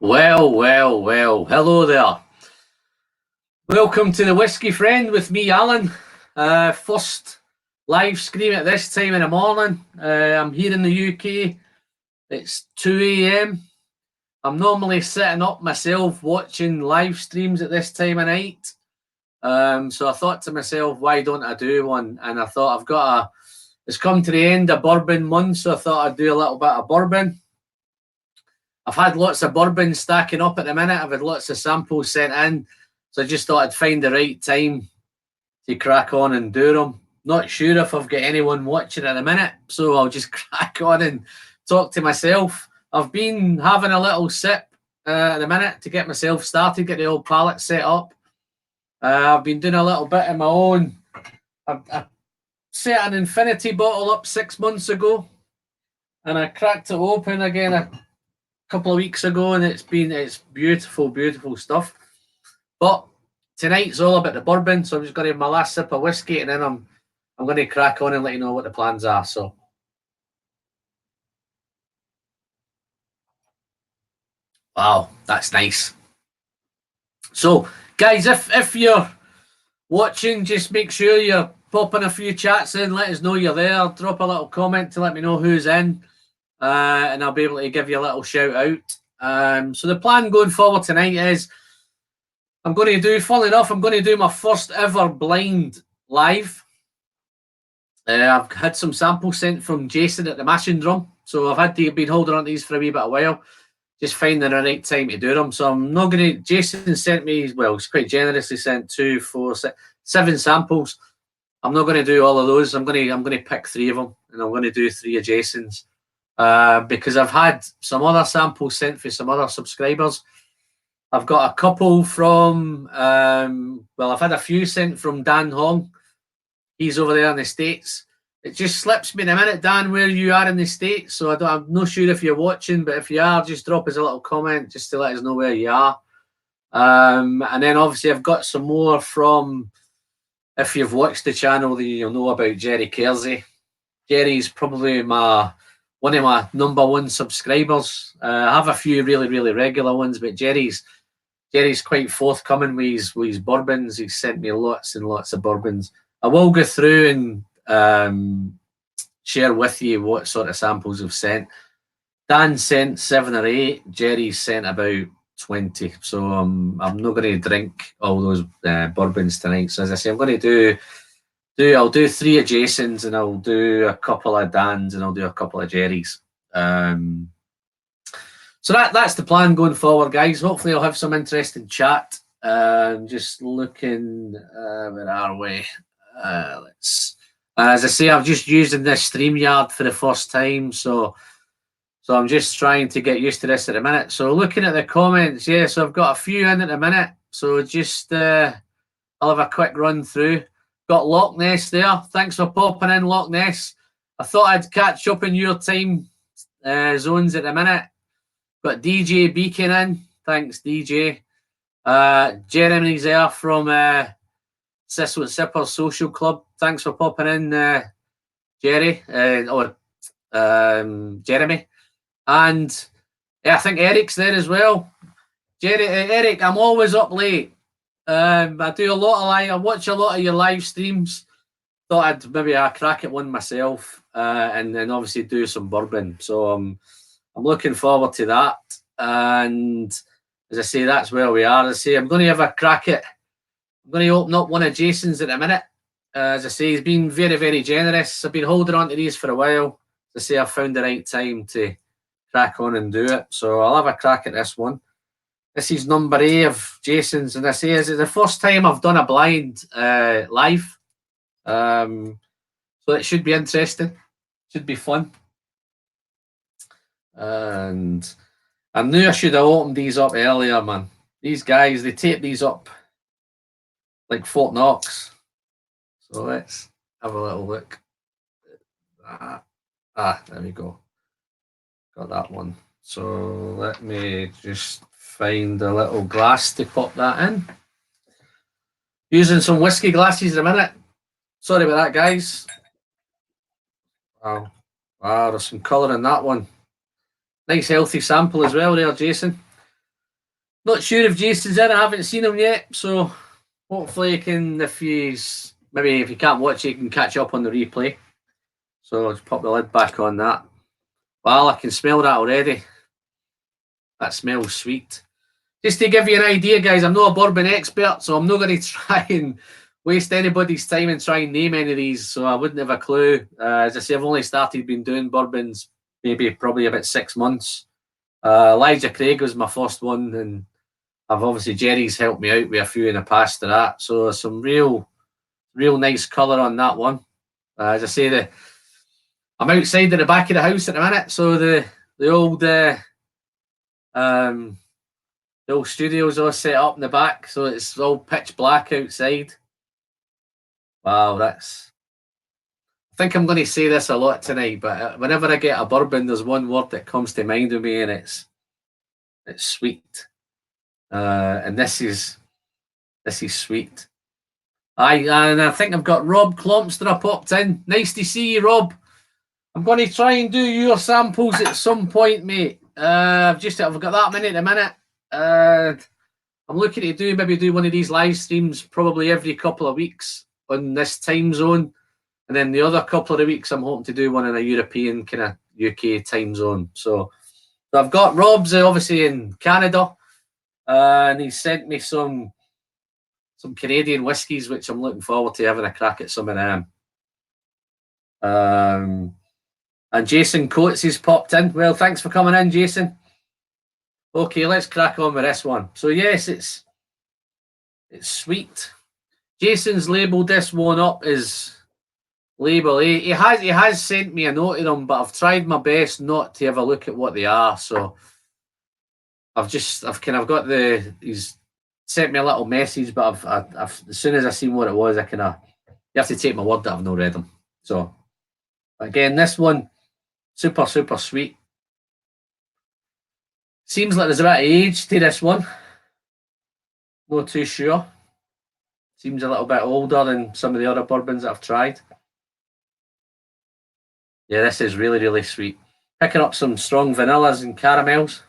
Well, well, well. Hello there. Welcome to the Whiskey Friend with me, Alan. First live stream at this time in the morning. I'm here in the UK. It's 2 a.m. I'm normally sitting up myself watching live streams at this time of night. So I thought to myself, why don't I do one? And I thought it's come to the end of bourbon month, so I thought I'd do a little bit of bourbon. I've had lots of bourbon stacking up at the minute. I've had lots of samples sent in. So I just thought I'd find the right time to crack on and do them. Not sure if I've got anyone watching at the minute, so I'll just crack on and talk to myself. I've been having a little sip at the minute to get myself started, get the old palette set up. I've been doing a little bit of my own. I set an infinity bottle up 6 months ago, and I cracked it open again a couple of weeks ago, and it's beautiful, beautiful stuff. But tonight's all about the bourbon, so I'm just going to have my last sip of whiskey, and then I'm going to crack on and let you know what the plans are. So, wow, that's nice. So, guys, if you're watching, just make sure you're popping a few chats in. Let us know you're there. Drop a little comment to let me know who's in, and I'll be able to give you a little shout out. So the plan going forward tonight is I'm going to do my first ever blind live. I've had some samples sent from Jason at the Mashing Drum, so been holding on to these for a wee bit of while, just finding the right time to do them. So I'm not going to. Jason sent me, well, he's quite generous. He sent 2, 4, 6, 7 samples. I'm not going to do all of those. I'm going to pick 3 of them, and I'm going to do 3 of Jason's because I've had some other samples sent for some other subscribers. I've got a couple from. I've had a few sent from Dan Hong. He's over there in the States. It just slips me in a minute, Dan, where you are in the States. So I'm not sure if you're watching, but if you are, just drop us a little comment just to let us know where you are. And then obviously I've got some more from, if you've watched the channel, then you'll know about Jerry Kersey. Jerry's probably one of my #1 subscribers. I have a few really, really regular ones, but Jerry's quite forthcoming with his bourbons. He's sent me lots and lots of bourbons. I will go through and share with you what sort of samples I've sent. Dan sent 7 or 8. Jerry's sent about 20. So I'm not going to drink all those bourbons tonight. So as I say, I'm going to I'll do 3 of Jason's, and I'll do a couple of Dan's, and I'll do a couple of Jerry's. So that's the plan going forward, guys. Hopefully I'll have some interesting chat. Just looking, where are we? As I say, I'm just using this StreamYard for the first time, so I'm just trying to get used to this at a minute. So looking at the comments, yeah, so I've got a few in at a minute. So just I'll have a quick run through. Got Loch Ness there. Thanks for popping in, Loch Ness. I thought I'd catch up in your time zones at the minute. Got DJ Beacon in. Thanks, DJ. Jeremy's there from Sis with Sippers Social Club. Thanks for popping in, Jerry. Jeremy. And yeah, I think Eric's there as well. Eric, I'm always up late. I do a lot of I watch a lot of your live streams. Thought I'd maybe crack at one myself, and then obviously do some bourbon. So I'm looking forward to that. And as I say, that's where we are. As I say, I'm going to have a crack at. I'm going to open up one of Jason's in a minute. As I say, he's been very, very generous. I've been holding on to these for a while. As I say, I've found the right time to crack on and do it. So I'll have a crack at this one. This is number 8 of Jason's, and I say, is it the first time I've done a blind live? So it should be interesting. Should be fun. And I knew I should have opened these up earlier, man. These guys, they tape these up like Fort Knox. So let's have a little look. There we go. Got that one. So let me just find a little glass to pop that in. Using some whiskey glasses in a minute. Sorry about that, guys. Wow, there's some colour in that one. Nice healthy sample as well there, Jason. Not sure if Jason's in. I haven't seen him yet, so hopefully you can, if he's maybe if you can't watch it, you can catch up on the replay. So just pop the lid back on that. Well, I can smell that already. That smells sweet. Just to give you an idea, guys, I'm not a bourbon expert, so I'm not going to try and waste anybody's time and try and name any of these. So I wouldn't have a clue. As I say, I've only been doing bourbons maybe probably about 6 months. Elijah Craig was my first one, and I've obviously Jerry's helped me out with a few in the past to that. So some real nice colour on that one. As I say, I'm outside at the back of the house at the minute, so the old studio's all set up in the back, so it's all pitch black outside. Wow, I think I'm going to say this a lot tonight, but whenever I get a bourbon, there's one word that comes to mind with me, and it's sweet. And this is sweet. And I think I've got Rob Clompster popped in. Nice to see you, Rob. I'm going to try and do your samples at some point, mate. I've got that many at the minute. I'm looking to maybe do one of these live streams probably every couple of weeks on this time zone, and then the other couple of weeks I'm hoping to do one in a European kind of UK time zone. So I've got Rob's obviously in Canada, and he sent me some Canadian whiskies, which I'm looking forward to having a crack at some of them. And Jason Coates has popped in. Well, thanks for coming in, Jason. Okay, let's crack on with this one. So yes, it's sweet. Jason's labelled this one up as label A. He has sent me a note of them, but I've tried my best not to have a look at what they are. So I've kind of got he's sent me a little message, but I've as soon as I seen what it was, you have to take my word that I've not read them. So again, this one, super sweet. Seems like there's a bit of age to this one. Not too sure. Seems a little bit older than some of the other bourbons that I've tried. Yeah, this is really sweet. Picking up some strong vanillas and caramels.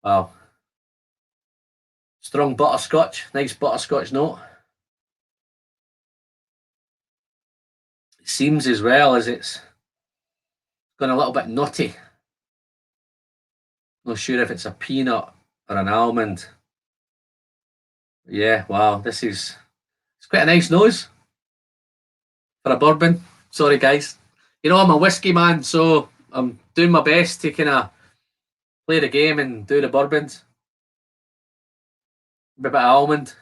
Wow. Strong butterscotch. Nice butterscotch note. It seems as well as it's gone a little bit nutty. Not sure if it's a peanut or an almond. Yeah, wow. It's quite a nice nose for a bourbon. Sorry, guys. You know, I'm a whiskey man, so I'm doing my best to kind of play the game and do the bourbons. A bit of almond.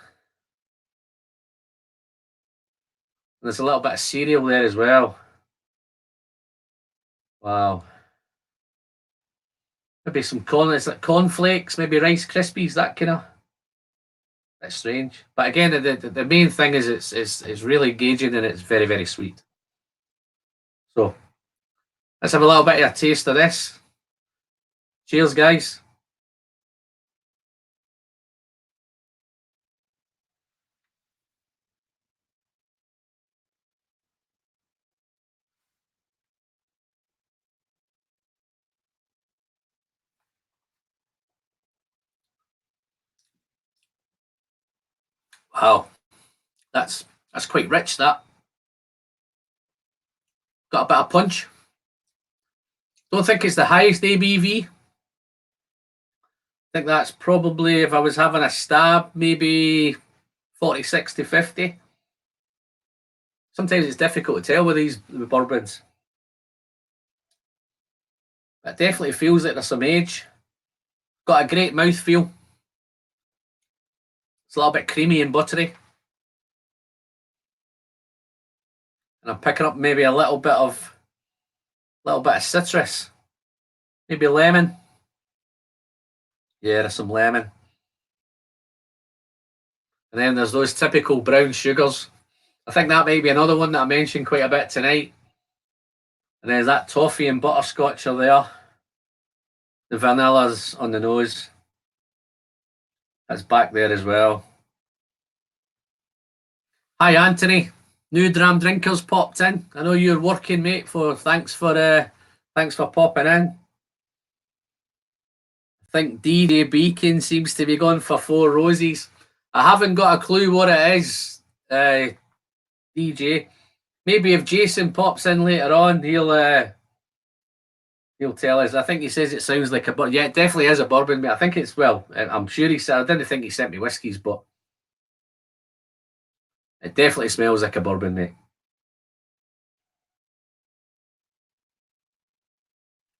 There's a little bit of cereal there as well. Wow. Maybe some corn. It's like cornflakes, maybe Rice Krispies, that kind of. That's strange. But again, the main thing is it's really engaging and it's very sweet. So let's have a little bit of a taste of this. Cheers, guys. Wow, that's quite rich. That got a bit of punch. Don't think it's the highest ABV. I think that's probably, if I was having a stab, maybe 46 to 50. Sometimes it's difficult to tell with bourbons. It definitely feels like there's some age. Got a great mouthfeel. It's a little bit creamy and buttery. And I'm picking up maybe a little bit of citrus. Maybe lemon. Yeah, there's some lemon. And then there's those typical brown sugars. I think that might be another one that I mentioned quite a bit tonight. And there's that toffee and butterscotch are there. The vanilla's on the nose. That's back there as well. Hi, Anthony. New Dram Drinkers popped in. I know you're working, mate. Thanks for popping in. I think DJ Beacon seems to be going for 4 roses. I haven't got a clue what it is, DJ. Maybe if Jason pops in later on, he'll tell us. I think he says it sounds like a bourbon. Yeah, it definitely is a bourbon, mate. I think it's, well, I'm sure he said, I didn't think he sent me whiskies, but it definitely smells like a bourbon, mate.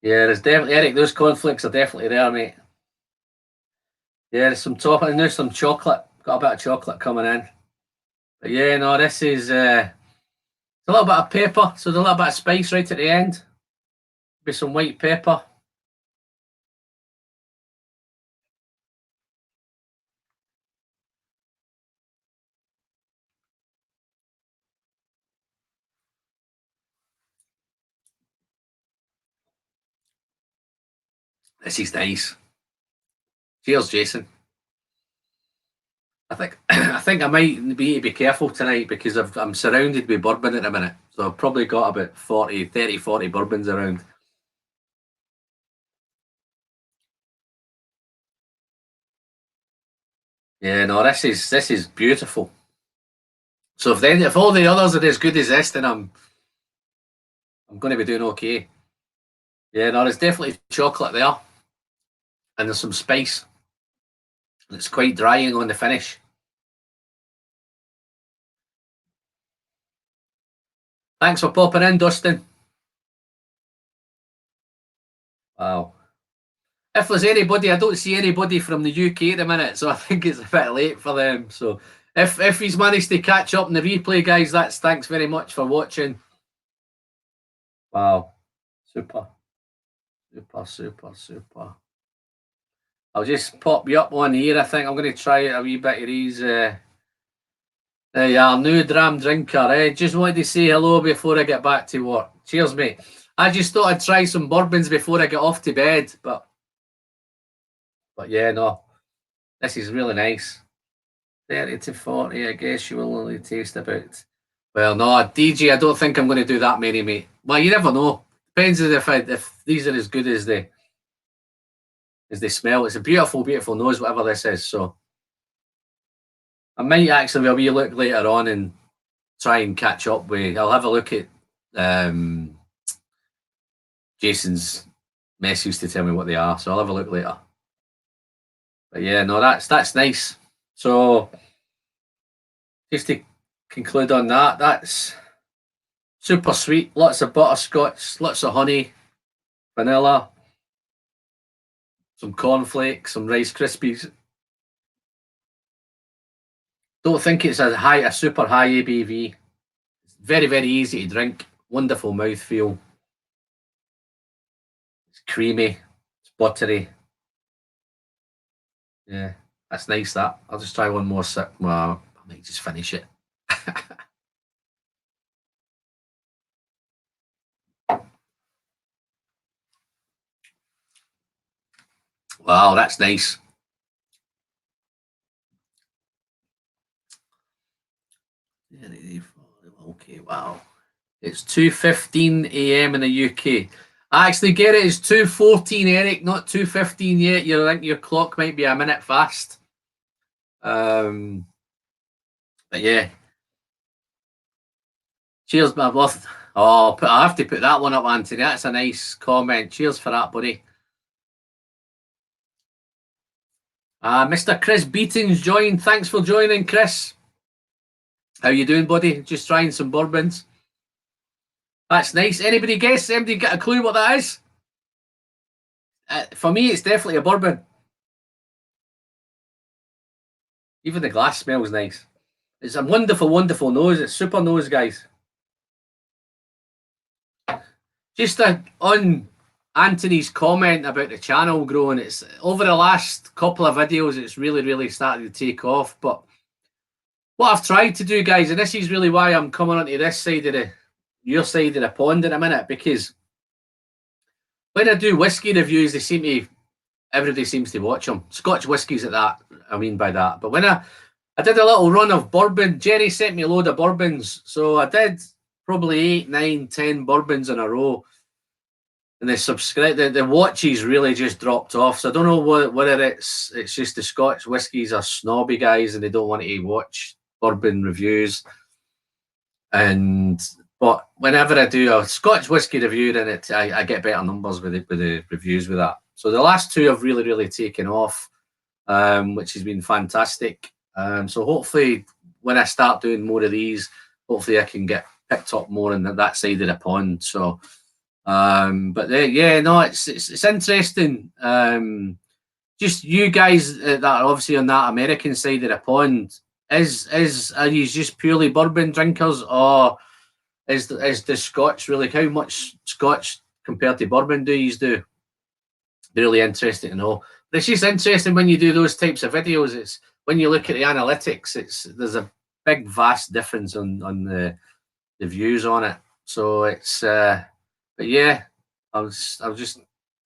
Yeah, there's definitely, Eric, those cornflakes are definitely there, mate. Yeah, there's some top, and there's some chocolate. Got a bit of chocolate coming in. But yeah, no, this is a little bit of pepper, so there's a little bit of spice right at the end. Maybe some white pepper. This is nice. Cheers, Jason. I think I might need to be careful tonight because I'm surrounded by bourbon at the minute. So I've probably got about 40 bourbons around. Yeah, no, this is beautiful. So if all the others are as good as this, then I'm going to be doing okay. Yeah, no, there's definitely chocolate there, and there's some spice. And it's quite drying on the finish. Thanks for popping in, Dustin. Wow. If there's anybody, I don't see anybody from the UK at the minute, so I think it's a bit late for them. So if he's managed to catch up in the replay, guys, that's thanks very much for watching. Wow. Super. Super, super, super. I'll just pop you up on here. I think I'm going to try a wee bit of these. There you are, new dram drinker. Just wanted to say hello before I get back to work. Cheers, mate. I just thought I'd try some bourbons before I get off to bed, but yeah, no, this is really nice. 30 to 40, I guess you will only taste about. Well, no, DJ, I don't think I'm going to do that many, mate. Well, you never know. Depends if these are as good as they smell. It's a beautiful, beautiful nose, whatever this is. So I might actually have a wee look later on and try and catch up with. I'll have a look at Jason's message to tell me what they are. So I'll have a look later. But yeah, no, that's nice. So just to conclude on that, that's super sweet. Lots of butterscotch, lots of honey, vanilla, some cornflakes, some Rice Krispies. Don't think it's a super high ABV. It's very, very easy to drink. Wonderful mouthfeel. It's creamy. It's buttery. Yeah, that's nice. That I'll just try one more sip. Well, I might just finish it. Wow, that's nice. Okay, wow. It's 2:15 a.m. in the UK. I actually get it. It's 2:14, Eric, not 2:15 yet. You think your clock might be a minute fast. But yeah. Cheers, my boss. Oh, I have to put that one up, Anthony. That's a nice comment. Cheers for that, buddy. Mr. Chris Beatings joined. Thanks for joining, Chris. How you doing, buddy? Just trying some bourbons. That's nice. Anybody guess? Anybody get a clue what that is? For me, it's definitely a bourbon. Even the glass smells nice. It's a wonderful, wonderful nose. It's super nose, guys. Just on Anthony's comment about the channel growing, it's over the last couple of videos, it's really, really started to take off. But what I've tried to do, guys, and this is really why I'm coming onto this side of your side of the pond in a minute, because when I do whiskey reviews, everybody seems to watch them. Scotch whiskies at that, I mean by that. But when I did a little run of bourbon, Jerry sent me a load of bourbons. So I did probably 8, 9, 10 bourbons in a row. and the watches really just dropped off. So I don't know whether it's just the Scotch whiskies are snobby guys and they don't want to watch bourbon reviews. But whenever I do a Scotch whiskey review, then I get better numbers with the reviews with that. So the last two have really taken off, which has been fantastic. So hopefully when I start doing more of these, hopefully I can get picked up more on that side of the pond. So yeah, no, it's interesting. Just you guys that are obviously on that American side of the pond, are you just purely bourbon drinkers, or is the Scotch really, how much Scotch compared to bourbon do you do? Really interesting to know. But it's just interesting when you do those types of videos. It's when you look at the analytics, there's a big vast difference on the views on it. So it's but yeah, I'll just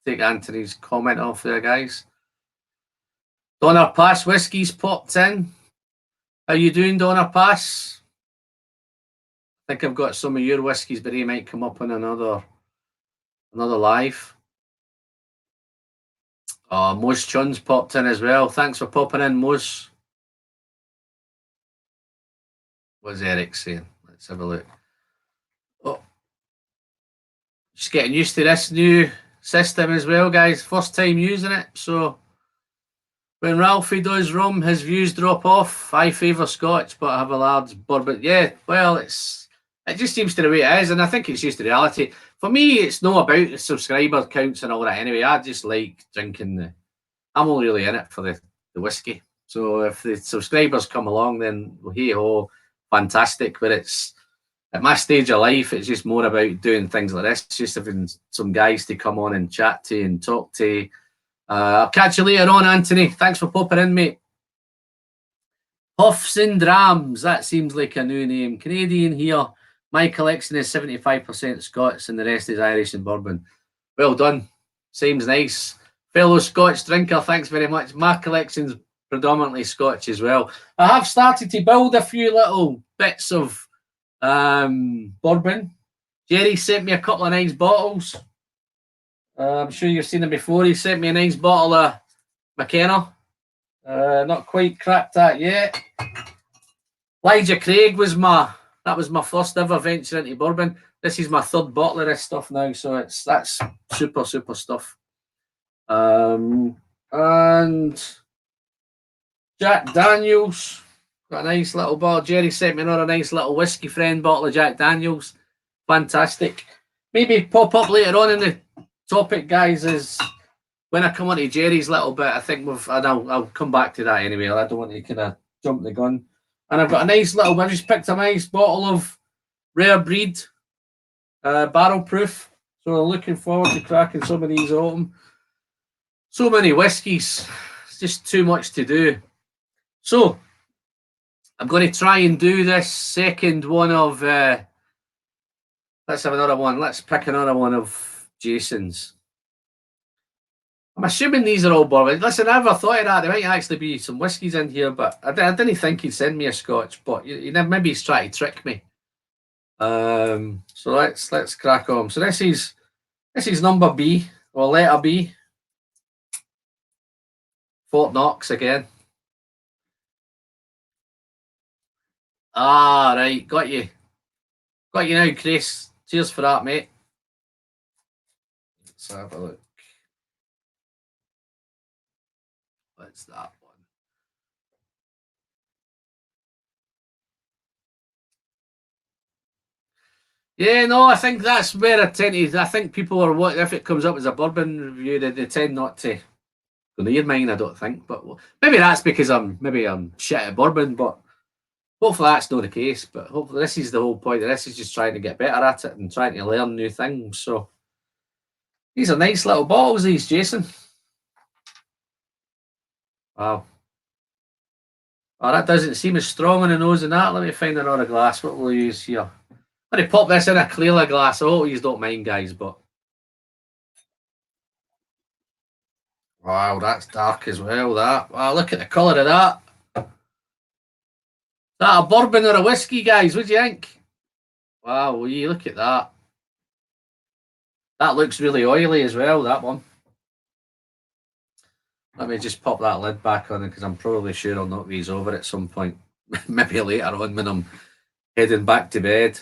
take Anthony's comment off there, guys. Donner Pass whiskies popped in. How you doing, Donner Pass? I think I've got some of your whiskies, but they might come up on another live. Oh, Moose Chun's popped in as well. Thanks for popping in, Moose. What's Eric saying? Let's have a look. Oh, just getting used to this new system as well, guys. First time using it, so when Ralphie does rum, his views drop off. I favour Scotch, but I have a large bourbon. Yeah, well, it just seems to the way it is, and I think it's just the reality. For me, it's not about the subscriber counts and all that anyway. I just like drinking I'm only really in it for the whiskey. So if the subscribers come along, then hey ho, fantastic. But it's at my stage of life, it's just more about doing things like this, just having some guys to come on and chat to and talk to. I'll catch you later on, Anthony. Thanks for popping in, mate. Puffs and Drams, that seems like a new name. Canadian here. My collection is 75% Scots and the rest is Irish and bourbon. Well done. Seems nice. Fellow Scotch drinker, thanks very much. My collection's predominantly Scotch as well. I have started to build a few little bits of bourbon. Jerry sent me a couple of nice bottles. I'm sure you've seen them before. He sent me a nice bottle of McKenna. Not quite cracked that yet. Elijah Craig was my first ever venture into bourbon. This is my third bottle of this stuff now, so that's super stuff. And Jack Daniels, got a nice little bottle. Jerry sent me another nice little whiskey friend bottle of Jack Daniels. Fantastic. Maybe pop up later on in the topic, guys, is when I come on to Jerry's little bit. I think I'll come back to that anyway. I don't want to kind of jump the gun. And I've got a nice little, I just picked a nice bottle of rare breed, barrel proof. So I'm looking forward to cracking some of these open. So many whiskies. It's just too much to do. So I'm going to try and do this second one of, let's have another one. Let's pick another one of Jason's. I'm assuming these are all bourbon. Listen, I never thought of that. There might actually be some whiskies in here, but I didn't think he'd send me a Scotch. But maybe he's trying to trick me. So let's crack on. So this is number B, or letter B. Fort Knox again. Ah, right, got you now, Chris. Cheers for that, mate. Let's have a look. What's that one? Yeah, no, I think that's where I tend to. I think people are if it comes up as a bourbon review, they tend not to go near mine. I don't think, but maybe that's because I'm shit at bourbon. But hopefully that's not the case. But hopefully this is the whole point. This is just trying to get better at it and trying to learn new things. So these are nice little bottles, these, Jason. Wow. Oh, that doesn't seem as strong on the nose than that. Let me find another glass. What will we use here? I'm going to pop this in a clear glass. I hope you don't mind, guys, but wow, that's dark as well, that. Wow, look at the colour of that. Is that a bourbon or a whiskey, guys? What do you think? Wow, will you look at that? That looks really oily as well, that one. Let me just pop that lid back on because I'm probably sure I'll knock these over at some point. Maybe later on when I'm heading back to bed.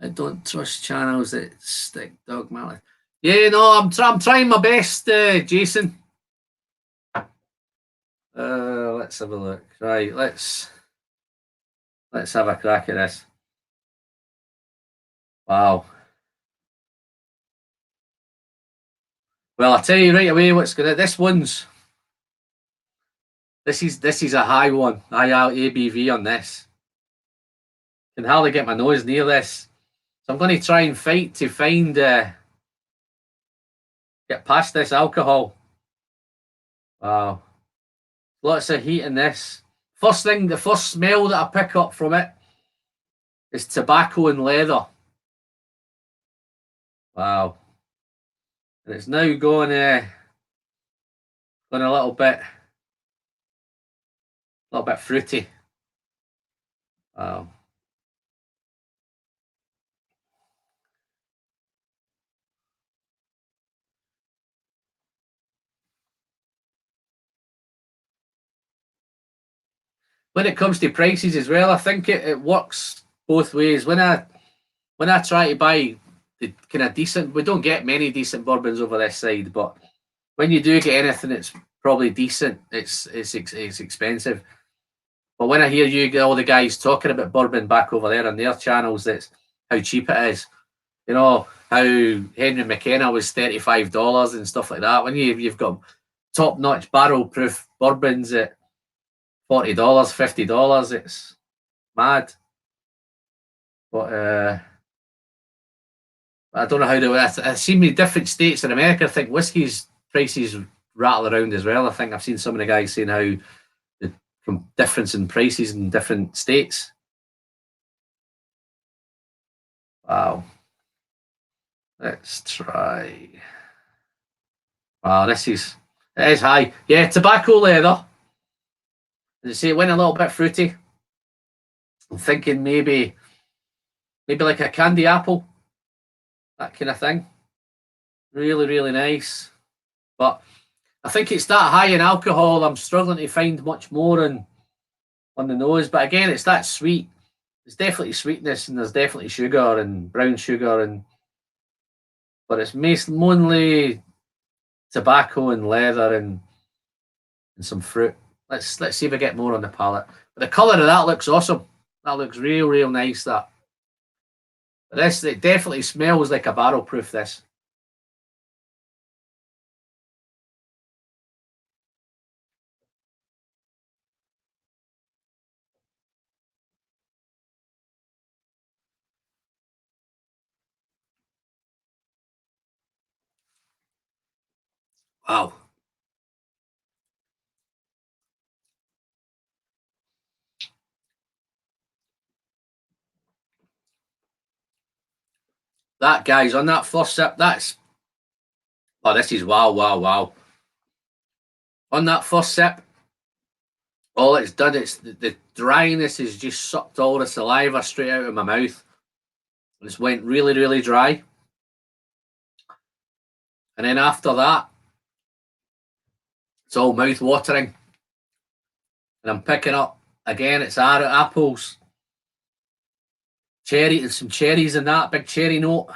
I don't trust channels that stick dogmatic. Yeah, no, I'm trying my best, Jason. Let's have a look. Right, let's have a crack at this. Wow. Well, I'll tell you right away what's gonna. This is a high one. High ABV on this. Can hardly get my nose near this. So I'm going to try and fight to find get past this alcohol. Wow. Lots of heat in this. The first smell that I pick up from it is tobacco and leather. Wow. And it's now going a little bit fruity. Wow. When it comes to prices as well, I think it works both ways. When I try to buy the kind of decent, we don't get many decent bourbons over this side, but when you do get anything that's probably decent, it's expensive. But when I hear all the guys talking about bourbon back over there on their channels, that's how cheap it is. You know how Henry McKenna was $35 and stuff like that. When you've got top notch barrel proof bourbons at $40, $50, it's mad. But I don't know how to. I've seen me different states in America. I think whiskies prices rattle around as well. I think I've seen some of the guys saying how the difference in prices in different states. Wow. Let's try. Wow, it is high. Yeah, tobacco leather. As I say, it went a little bit fruity. I'm thinking maybe like a candy apple, that kind of thing. Really, really nice. But I think it's that high in alcohol. I'm struggling to find much more on the nose. But again, it's that sweet. There's definitely sweetness and there's definitely sugar and brown sugar but it's mainly tobacco and leather and some fruit. Let's see if I get more on the palate. But the colour of that looks awesome. That looks real nice. That. But this it definitely smells like a barrel proof. This. Wow. That guys on that first sip. This is wow. On that first sip, all it's done, it's the dryness has just sucked all the saliva straight out of my mouth. It's went really dry. And then after that, it's all mouth watering. And I'm picking up again, it's apples, some cherries in that, big cherry note.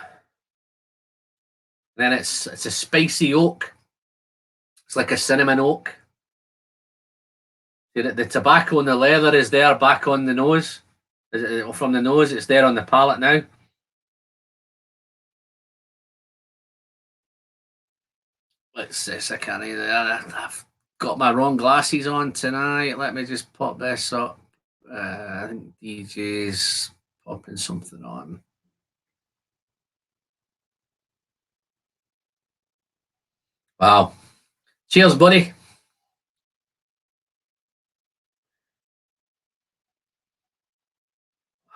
And then it's a spicy oak. It's like a cinnamon oak. The tobacco and the leather is there back on the nose. From the nose, it's there on the palate now. Let's see, I can't either. I've got my wrong glasses on tonight. Let me just pop this up. I think DJ's popping something on. Wow. Cheers, buddy.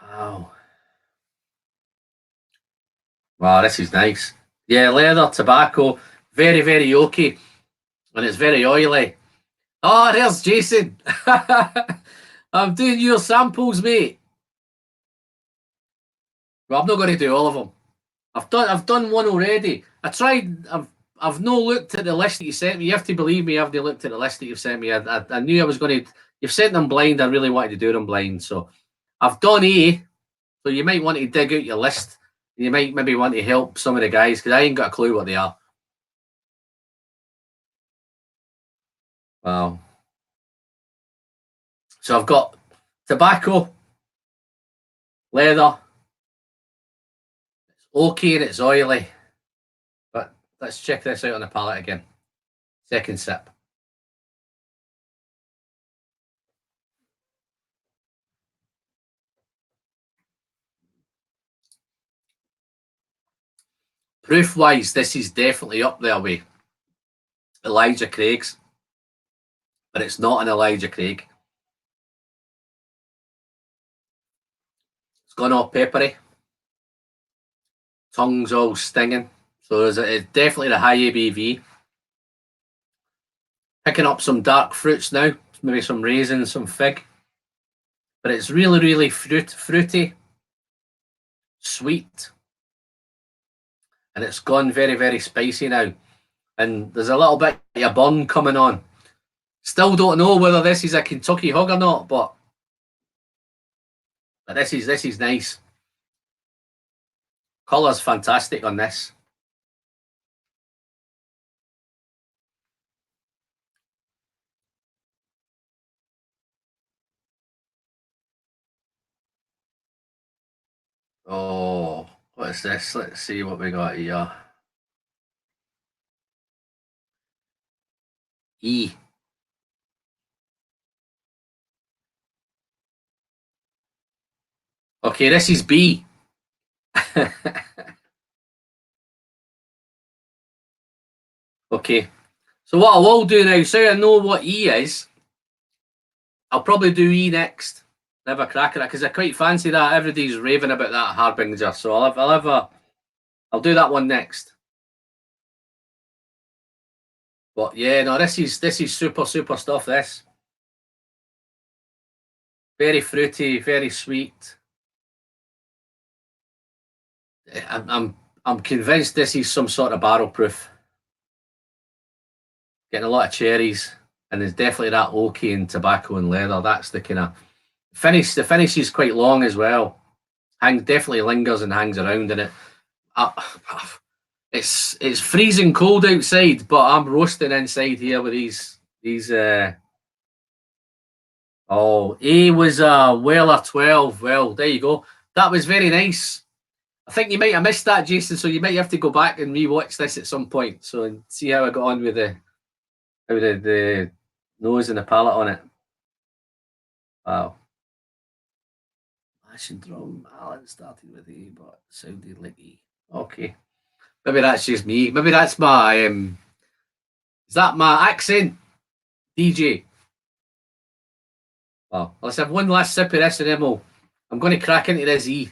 Wow. Wow, this is nice. Yeah, leather, tobacco, very oaky, and it's very oily. Oh, there's Jason. I'm doing your samples, mate. Well, I'm not going to do all of them. I've done one already. I tried. I've no looked at the list that you sent me. You have to believe me. I've looked at the list that you've sent me. I knew I was going to. You've sent them blind. I really wanted to do them blind. So I've done A. So you might want to dig out your list. You might maybe want to help some of the guys because I ain't got a clue what they are. Wow. So I've got tobacco, leather. It's okay and it's oily. But let's check this out on the palate again. Second sip. Proof wise, this is definitely up there with Elijah Craig's, but it's not an Elijah Craig. It's gone all peppery. Tongue's all stinging. So it's definitely the high ABV. Picking up some dark fruits now, maybe some raisins, some fig. But it's really, really fruity, sweet. And it's gone very, very spicy now. And there's a little bit of burn coming on. Still don't know whether this is a Kentucky hog or not, but this is nice. Colour's fantastic on this. Oh, what is this? Let's see what we got here. E. Okay, this is B. Okay, so what I will do now, so I know what E is, I'll probably do E next. Have a crack at it because I quite fancy that. Everybody's raving about that Harbinger, so I'll do that one next. But yeah, no, this is super stuff. This very fruity, very sweet. I'm convinced this is some sort of barrel proof. Getting a lot of cherries, and there's definitely that oaky and tobacco and leather. That's the kind of finish. The finish is quite long as well. Definitely lingers and hangs around in it. It's freezing cold outside, but I'm roasting inside here with these. Oh, A was a Weller 12. Well, there you go. That was very nice. I think you might have missed that, Jason. So you might have to go back and rewatch this at some point. So and see how I got on with the nose and the palate on it. Wow. Mashing drum. Alan started with A, but sounded like E. Okay. Maybe that's just me. Maybe that's my is that my accent? DJ. Well, let's have one last sip of this and then I'm going to crack into this E.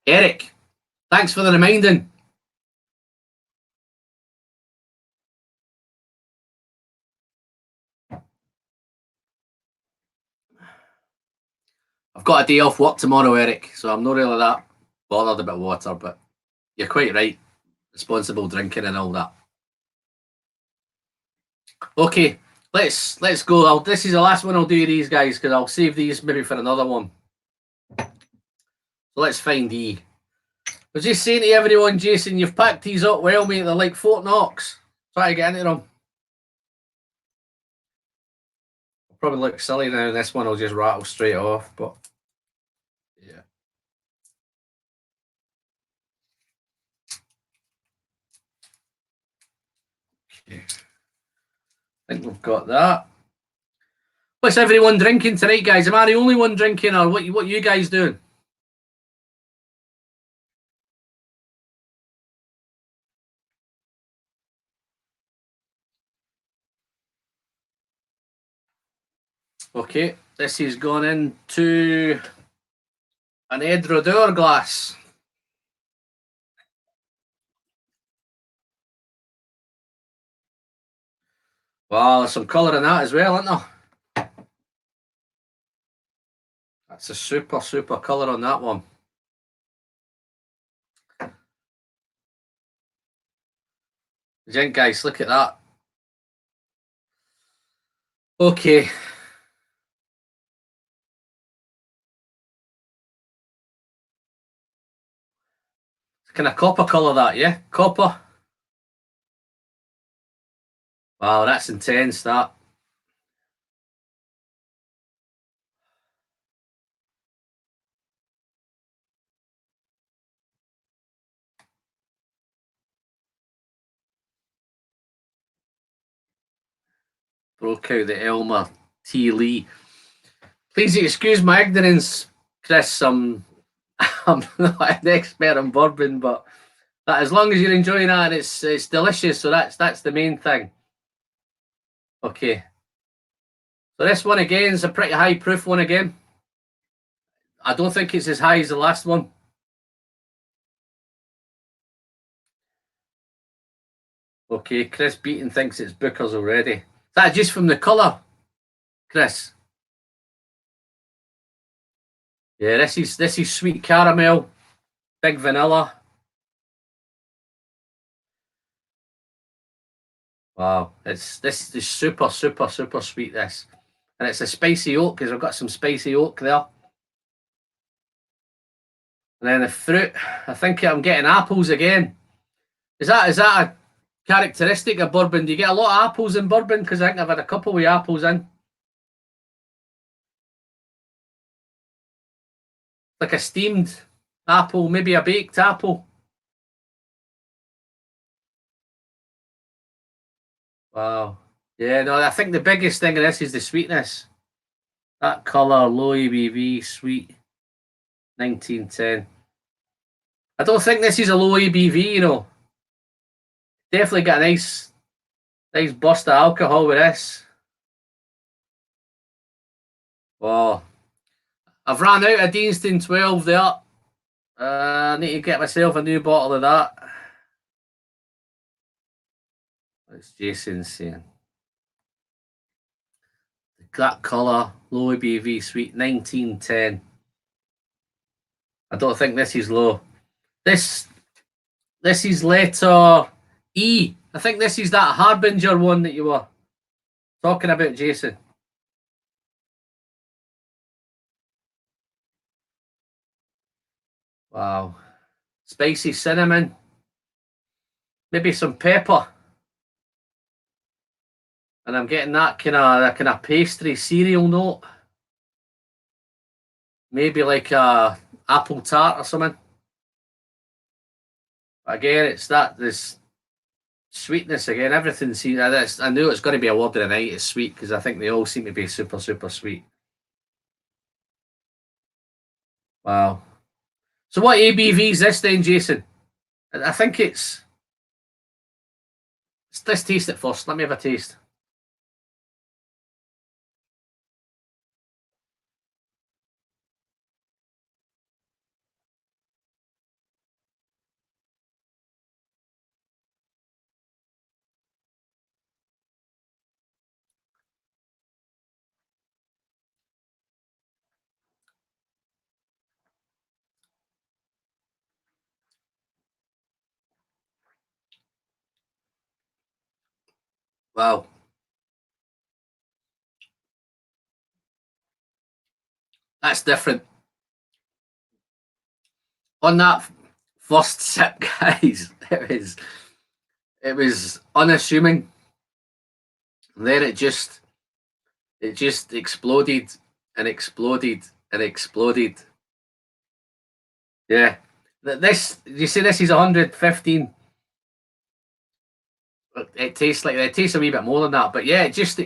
Eric, thanks for the reminding. I've got a day off work tomorrow, Eric, so I'm not really that bothered about water, but you're quite right. Responsible drinking and all that. Okay, let's go. This is the last one I'll do these guys because I'll save these maybe for another one. So let's find E. I was just saying to everyone, Jason, you've packed these up well, mate. They're like Fort Knox. Try to get into them. I'll probably look silly now. This one will just rattle straight off, but yeah. Okay. I think we've got that. What's everyone drinking tonight, guys? Am I the only one drinking, or what you guys doing? Okay, this is gone into an Ed Rodeur glass. Wow, there's some colour in that as well, isn't there? That's a super, super colour on that one. Again, guys, look at that. Okay. It's kind of copper colour that, yeah? Copper. Wow, that's intense, that. Broke out the Elmer T. Lee. Please excuse my ignorance, Chris. I'm not an expert on bourbon, but as long as you're enjoying that, it's delicious. So that's the main thing. Okay. So this one again is a pretty high proof one again. I don't think it's as high as the last one. Okay, Chris Beaton thinks it's Booker's already. Is that just from the colour, Chris? Yeah, this is sweet caramel, big vanilla. Wow, this is super, super, super sweet, this. And it's a spicy oak, because I've got some spicy oak there. And then the fruit, I think I'm getting apples again. Is that a characteristic of bourbon? Do you get a lot of apples in bourbon? Because I think I've had a couple with apples in. Like a steamed apple, maybe a baked apple. Wow. Yeah, no, I think the biggest thing of this is the sweetness. That colour, low ABV, sweet, 1910. I don't think this is a low ABV, you know. Definitely got a nice burst of alcohol with this. Wow. I've ran out of Deanston 12 there. I need to get myself a new bottle of that. What's Jason saying? That colour, low ABV, sweet, 1910. I don't think this is low. This is letter E. I think this is that Harbinger one that you were talking about, Jason. Wow. Spicy cinnamon. Maybe some pepper. And I'm getting that kind of pastry cereal note. Maybe like a apple tart or something. Again, it's this sweetness again. Everything seems. I knew it's going to be a word of the night. It's sweet because I think they all seem to be super, super sweet. Wow. So what ABV is this then, Jason? I think let's taste it first. Let me have a taste. Wow. That's different. On that first sip, guys, it was unassuming. And then it just exploded and exploded and exploded. Yeah. This, you see, this is 115. It tastes a wee bit more than that, but yeah, it just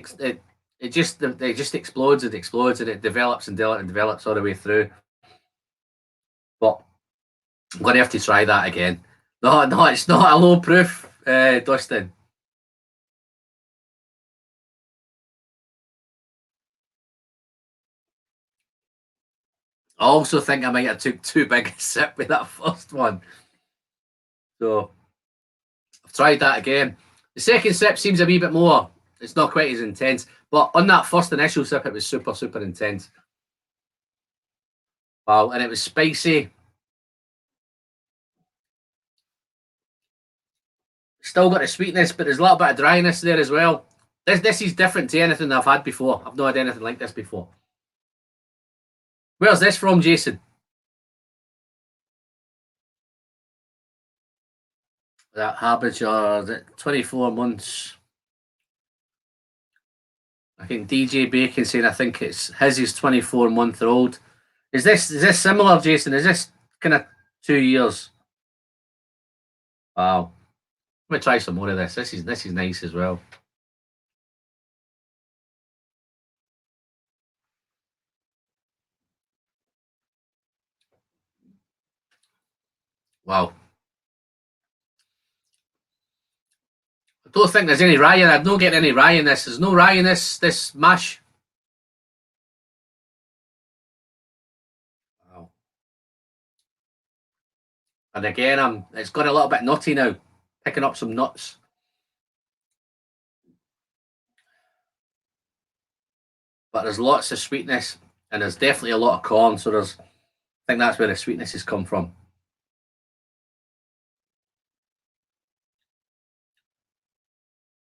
explodes and explodes and it develops and develops all the way through. But I'm gonna have to try that again. No, no, it's not a low proof, Dustin. I also think I might have took too big a sip with that first one. So I've tried that again. The second sip seems a wee bit more It's not quite as intense. But on that first initial sip, it was super, super intense. Wow, and it was spicy. Still got the sweetness, but there's a little bit of dryness there as well. This is different to anything I've had before. I've not had anything like this before. Where's this from, Jason? That Harbinger, 24 months. I think DJ Bacon saying I think it's his is 24-month-old. Is this similar, Jason? Is this kind of 2 years? Wow. Let me try some more of this. This is nice as well. Wow. I don't think there's any rye in it. I'm not getting any rye in this. There's no rye in this mash. Wow. And again, it's got a little bit nutty now. Picking up some nuts. But there's lots of sweetness, and there's definitely a lot of corn. So I think that's where the sweetness has come from.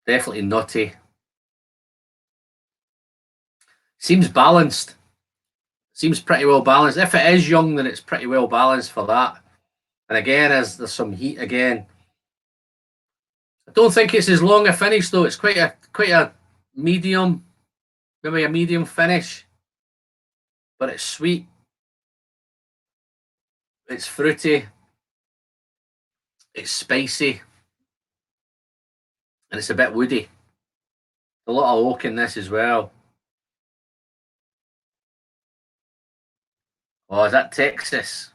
Definitely nutty. Seems balanced. Seems pretty well balanced. If it is young, then it's pretty well balanced for that. And again, as there's some heat again. I don't think it's as long a finish though. It's quite a medium, maybe a medium finish. But it's sweet. It's fruity. It's spicy. And it's a bit woody. A lot of oak in this as well. Oh, is that Texas?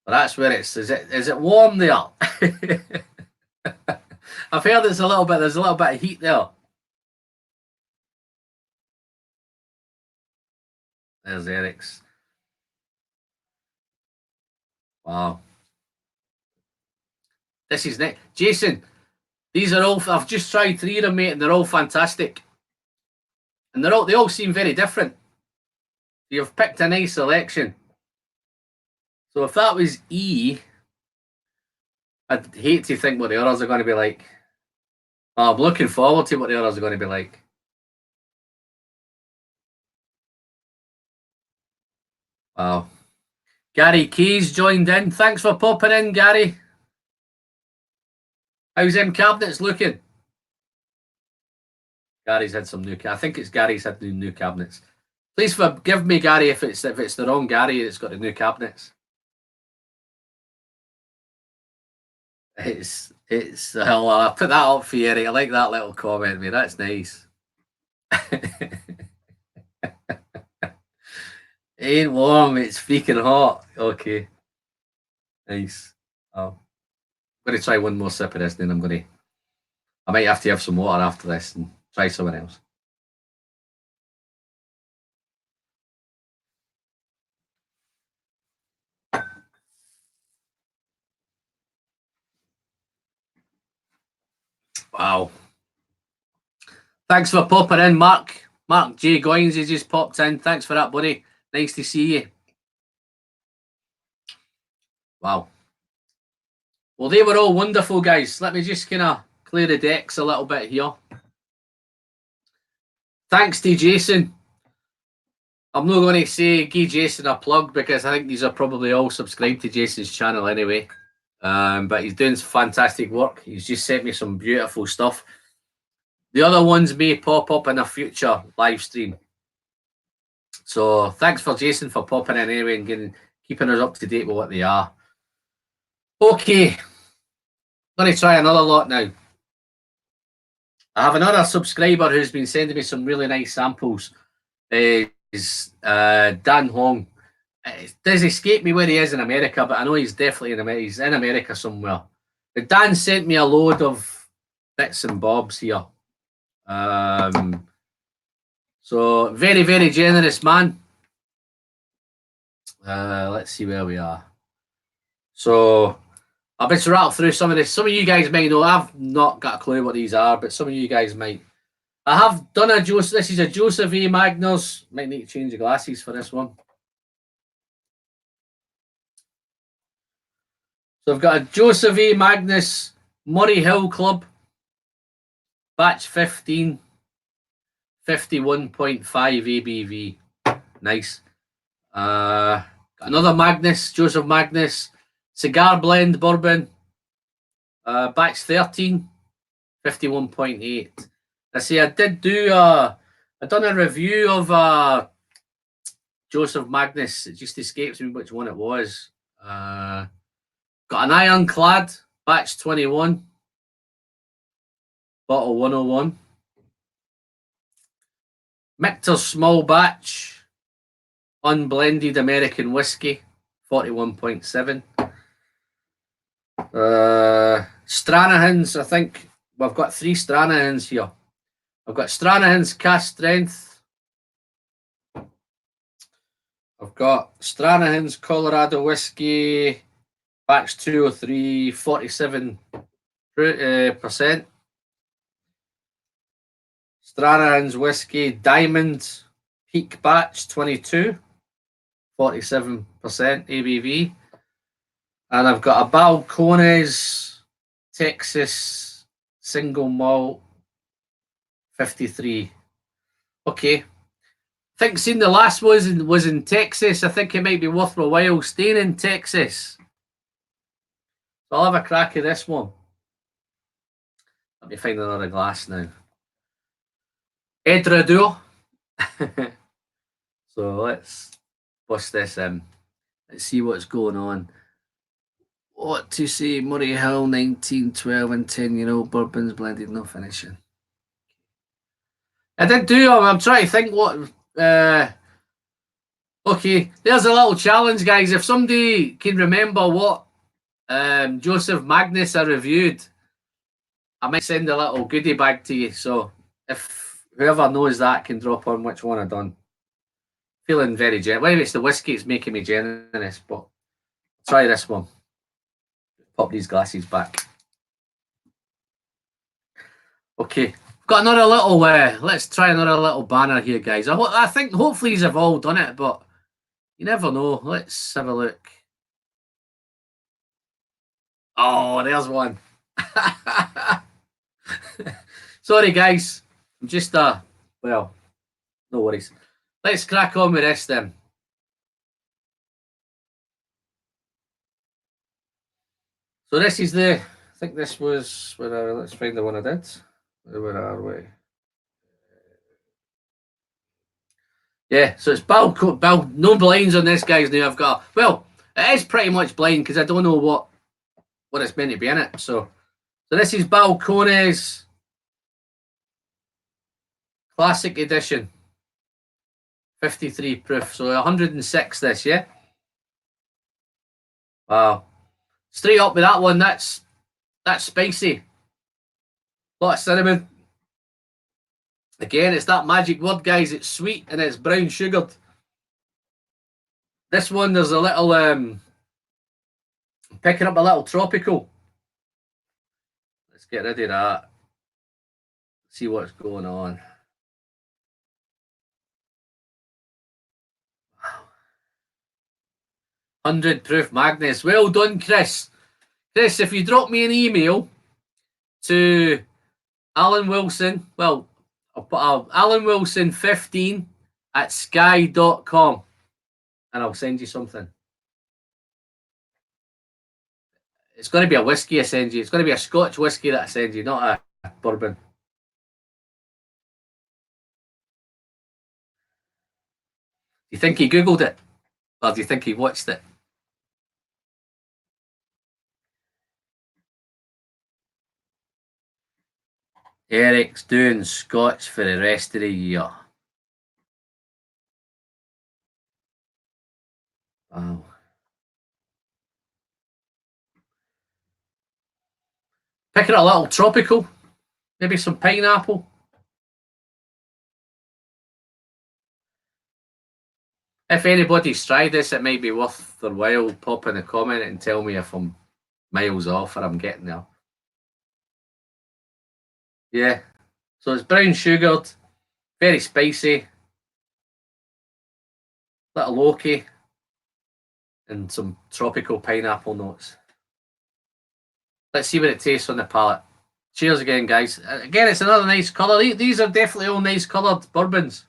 Well, that's where it's. Is it warm there? I've heard there's a little bit of heat there. There's Eric's. Wow. This is neat. Jason, these are all. I've just tried 3 of them, mate, and they're all fantastic. And they all seem very different. You've picked a nice selection. So if that was E, I'd hate to think what the others are going to be like. Oh, I'm looking forward to what the others are going to be like. Wow. Gary Keys joined in. Thanks for popping in, Gary. How's them cabinets looking? Gary's had some new. I think it's Gary's had new cabinets. Please forgive me, Gary, if it's the wrong Gary that's got the new cabinets. It's. I'll put that up for you, Eric. I like that little comment, mate. That's nice. Ain't warm. It's freaking hot. Okay. Nice. Oh, I'm going to try one more sip of this, then I might have to have some water after this and try something else. Wow. Thanks for popping in, Mark. Mark J. Goins, he just popped in. Thanks for that, buddy. Nice to see you. Wow. Well, they were all wonderful, guys. Let me just kind of clear the decks a little bit here. Thanks to Jason. I'm not going to say give Jason a plug because I think these are probably all subscribed to Jason's channel anyway. But he's doing some fantastic work. He's just sent me some beautiful stuff. The other ones may pop up in a future live stream. So thanks for Jason for popping in anyway and keeping us up to date with what they are. Okay, I'm going to try another lot now. I have another subscriber who's been sending me some really nice samples. Is Dan Hong. It does escape me where he is in America, but I know he's definitely in America. He's in America somewhere. But Dan sent me a load of bits and bobs here. So very, very generous man. Let's see where we are. So I'll just rattle through some of this. Some of you guys might know. I've not got a clue what these are, but some of you guys might. I have done a Joseph. This is a Joseph A. Magnus. Might need to change the glasses for this one. So I've got a Joseph A. Magnus Murray Hill Club, batch 15, 51.5 ABV. Nice. Another Magnus, Joseph Magnus Cigar Blend Bourbon, batch 13, 51.8. I see I did do I done a review of Joseph Magnus. It just escapes me which one it was. Got an Ironclad, batch 21, bottle 101. Michter's Small Batch, unblended American whiskey, 41.7. Stranahan's, I think we've got 3 Stranahan's here. I've got Stranahan's Cask Strength. I've got Stranahan's Colorado Whiskey, batch 203, 47%. Stranahan's Whiskey Diamond Peak Batch 22, 47% ABV. And I've got a Balcones Texas Single Malt 53. Okay. I think seeing the last one was in Texas. I think it might be worth a while staying in Texas. So I'll have a crack at this one. Let me find another glass now. Edredure. So let's bust this in. Let's see what's going on. What to say? Murray Hill, 1912 and 10-year-old bourbons blended, no finishing. I did do. I'm trying to think what. Okay, there's a little challenge, guys. If somebody can remember what Joseph Magnus I reviewed, I might send a little goodie bag to you. So if whoever knows that can drop on which one I've done. Feeling very generous. Well, it's the whiskey, it's making me generous, but try this one. Pop these glasses back. Okay, got another little. Let's try another little banner here, guys. I think hopefully you've all done it, but you never know. Let's have a look. Oh, there's one. Sorry, guys. I'm just well, no worries. Let's crack on with this then. So this is the. I think this was. Let's find the one I did. Where are we? Yeah, so it's no blinds on this, guys. Now I've got. Well, it is pretty much blind because I don't know what it's meant to be in it. So this is Balcones Classic Edition, 53 proof. So 106 this, yeah. Wow, straight up with that one. That's spicy. A lot of cinnamon. Again, it's that magic word, guys. It's sweet and it's brown sugared. This one, there's a little picking up a little tropical. Let's get rid of that. See what's going on. Wow. 100 proof Magnus. Well done, Chris. Chris, if you drop me an email to Alan Wilson, well, I'll put Alan Wilson 15 at sky.com and I'll send you something. It's going to be a whiskey I send you. It's going to be a Scotch whiskey that I send you, not a bourbon. Do you think he Googled it? Or do you think he watched it? Eric's doing Scotch for the rest of the year. Wow. Picking a little tropical. Maybe some pineapple. If anybody's tried this, it might be worth their while. Pop in a comment and tell me if I'm miles off, or I'm getting there. Yeah. So it's brown sugared, very spicy, little oaky, and some tropical pineapple notes. Let's see what it tastes on the palate. Cheers again, guys. Again, it's another nice colour. These are definitely all nice coloured bourbons.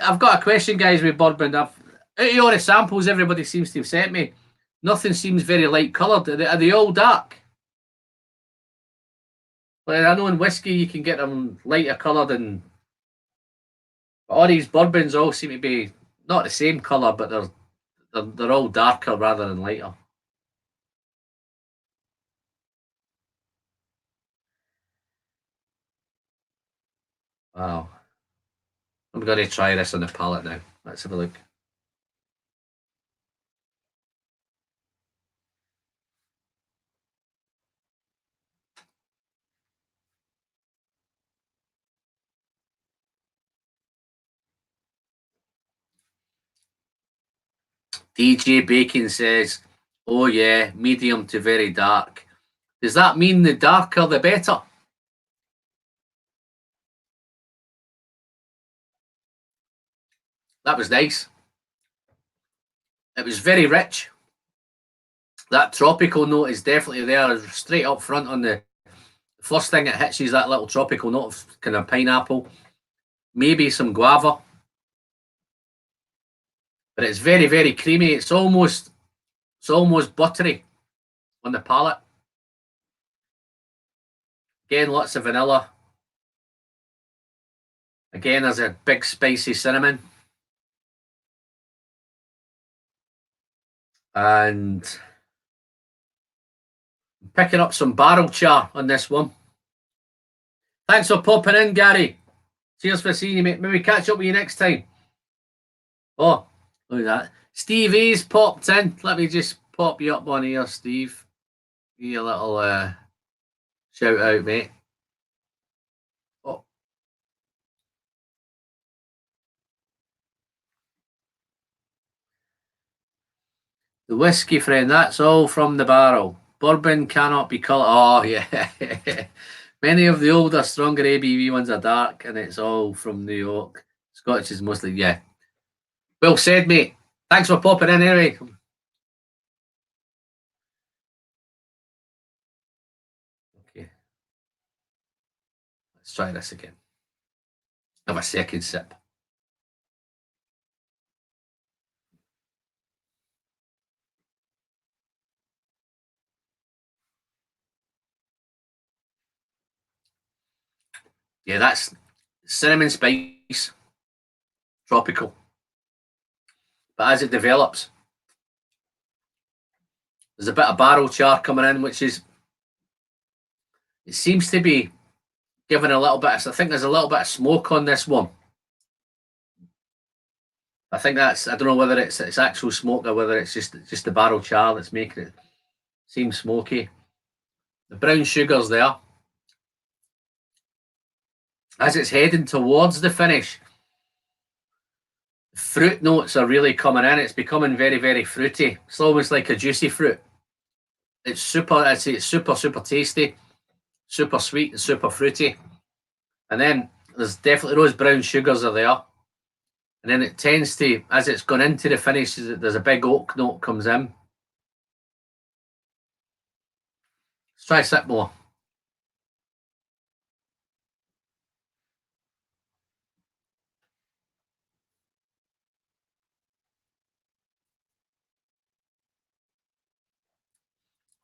I've got a question, guys, with bourbon. Out of all the samples everybody seems to have sent me, nothing seems very light coloured. Are they all dark? Like, I know in whiskey you can get them lighter coloured, and all these bourbons all seem to be not the same colour, but they're all darker rather than lighter. Wow. I'm going to try this on the palate now. Let's have a look. DJ Bacon says, "Oh yeah, medium to very dark." Does that mean the darker the better? That was nice. It was very rich. That tropical note is definitely there, straight up front on the first thing it hits you is that little tropical note of kind of pineapple, maybe some guava, but it's very, very creamy. It's almost buttery on the palate. Again, lots of vanilla. Again, there's a big spicy cinnamon. And picking up some barrel char on this one. Thanks for popping in, Gary. Cheers for seeing you, mate. Maybe catch up with you next time. Oh, look at that. Steve A's popped in. Let me just pop you up on here, Steve. Give you a little shout out, mate. Oh. The whiskey friend, that's all from the barrel. Bourbon cannot be coloured. Oh, yeah. Many of the older, stronger ABV ones are dark, and it's all from New York. Scotch is mostly, yeah. Well said, mate. Thanks for popping in anyway. Okay. Let's try this again. Have a second sip. Yeah, that's cinnamon spice, tropical. But as it develops, there's a bit of barrel char coming in, which is, it seems to be giving a little bit. I think there's a little bit of smoke on this one. I think that's, I don't know whether it's actual smoke or whether it's just the barrel char that's making it seem smoky. The brown sugar's there. As it's heading towards the finish, fruit notes are really coming in. It's becoming very, very fruity. It's almost like a juicy fruit. It's super, I'd say it's super, super tasty, super sweet and super fruity. And then there's definitely those brown sugars are there. And then it tends to, as it's gone into the finish, there's a big oak note comes in. Let's try a sip more.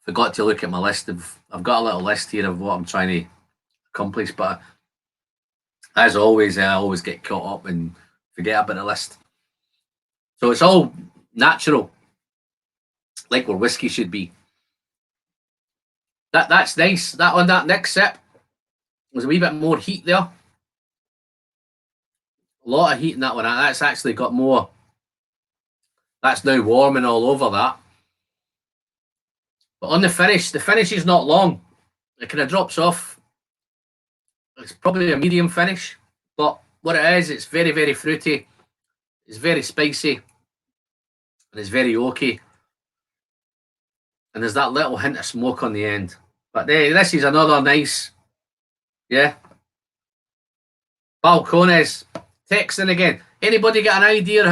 Forgot to look at my list of, I've got a little list here of what I'm trying to accomplish, but as always, I always get caught up and forget about the list. So it's all natural, like where whiskey should be. That's nice. That on that next sip, there's a wee bit more heat there. A lot of heat in that one. That's actually got more. That's now warming all over that. But on the finish is not long. It kind of drops off. It's probably a medium finish, but what it is, it's very, very fruity. It's very spicy, and it's very oaky. and there's that little hint of smoke on the end. But this is another nice, yeah. Balcones, texting again. Anybody got an idea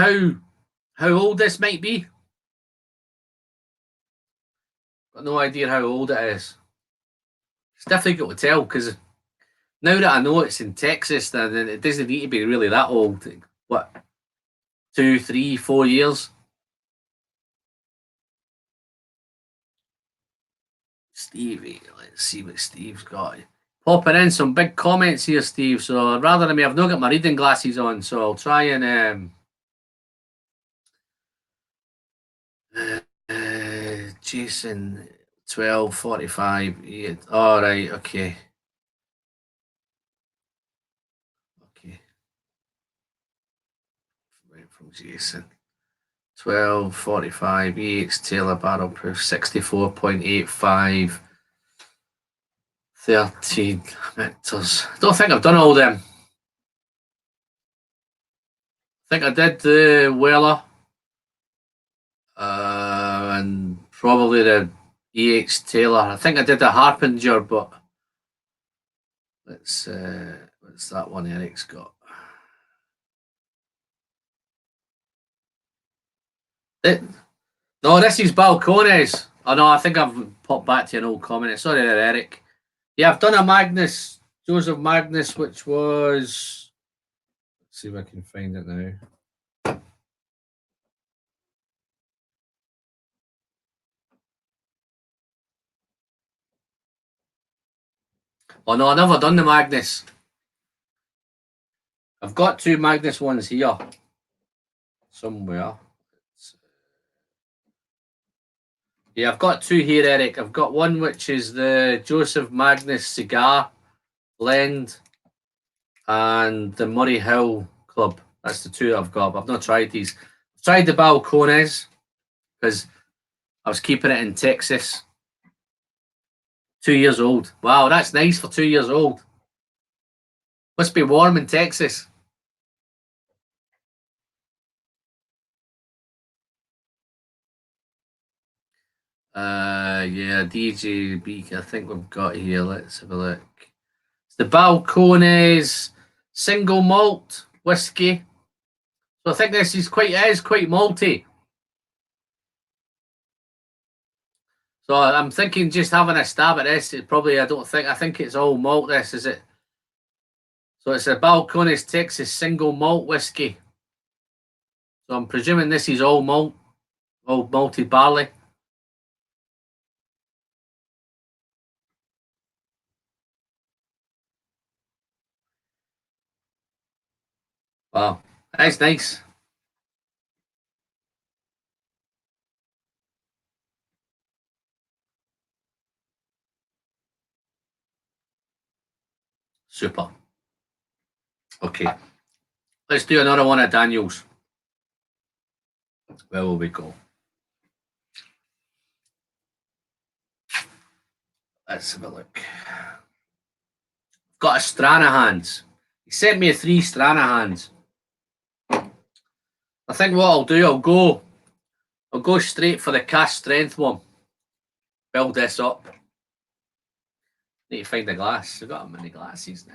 how old this might be? Got no idea how old it is. It's difficult to tell because now that I know it's in Texas, then it doesn't need to be really that old. What, 2, 3, 4 years? Stevie, let's see what Steve's got. Popping in some big comments here, Steve. So rather than me, I've not got my reading glasses on, so I'll try and Jason 12:45. Yeah. All right, okay. Okay. Right from Jason. 12:45. EH Taylor barrel proof 64.85. 13 meters. Don't think I've done all them. I think I did the Weller and probably the EH Taylor. I think I did the Harpinger, but let's what's that one Eric's got? No, this is Balcones. Oh no, I think I've popped back to an old comment. Sorry there, Eric. Yeah, I've done a Magnus, Joseph Magnus, which was. Let's see if I can find it now. Oh no, I never done the Magnus. I've got 2 Magnus ones here somewhere. Yeah, I've got 2 here, Eric. I've got one which is the Joseph Magnus cigar blend and the Murray Hill Club. That's the 2 I've got. But I've not tried these. I've tried the Balcones because I was keeping it in Texas. 2 years old. Wow, that's nice for 2 years old. Must be warm in Texas. Yeah, DJ Beak, I think we've got here. Let's have a look. It's the Balcones single malt whiskey. So I think this is quite malty. So I'm thinking just having a stab at this. It probably I think it's all malt. This is it. So it's a Balcones Texas single malt whiskey. So I'm presuming this is all malt, all malted barley. Wow, that's nice. Super. Okay, let's do another one of Daniel's. Where will we go? Let's have a look. Got a Stranahan's. He sent me a 3 Stranahan's. I think what I'll do, I'll go straight for the cast strength one. Build this up. Need to find the glass. I've got many glasses now.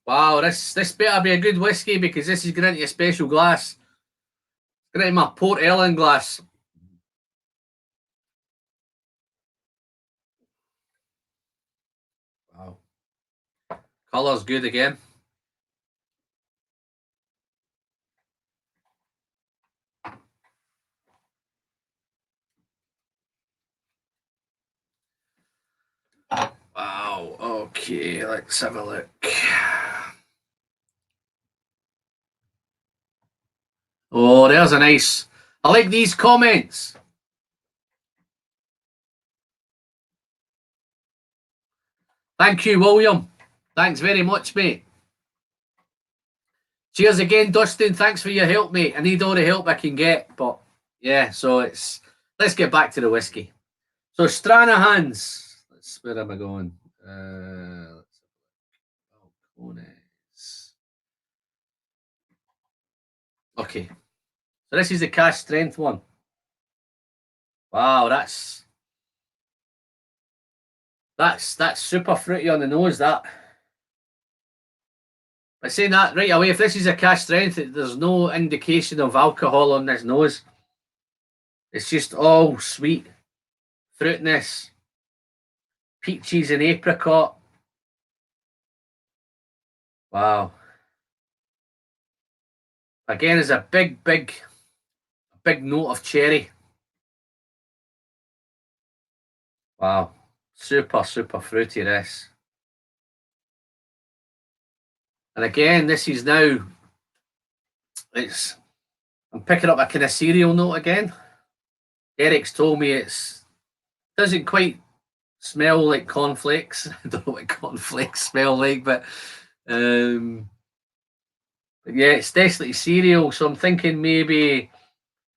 Wow, this better be a good whiskey because this is going into a special glass. Going into my Port Ellen glass. Wow. Colour's good again. Wow, okay, let's have a look. Oh, there's a nice. I like these comments. Thank you, William. Thanks very much, mate. Cheers again, Dustin. Thanks for your help, mate. I need all the help I can get, but yeah. So let's get back to the whiskey. So Stranahan's. Where am I going? Okay. So this is the cash strength one. Wow, that's super fruity on the nose. That. By saying that right away, if this is a cask strength, there's no indication of alcohol on this nose. It's just all sweet fruitness, peaches and apricot. Wow. Again, is a big note of cherry. Wow. Super fruity this. And again, this is now, I'm picking up a kind of cereal note again. Eric's told me doesn't quite smell like cornflakes. I don't know what cornflakes smell like, but yeah, it's definitely cereal. So I'm thinking maybe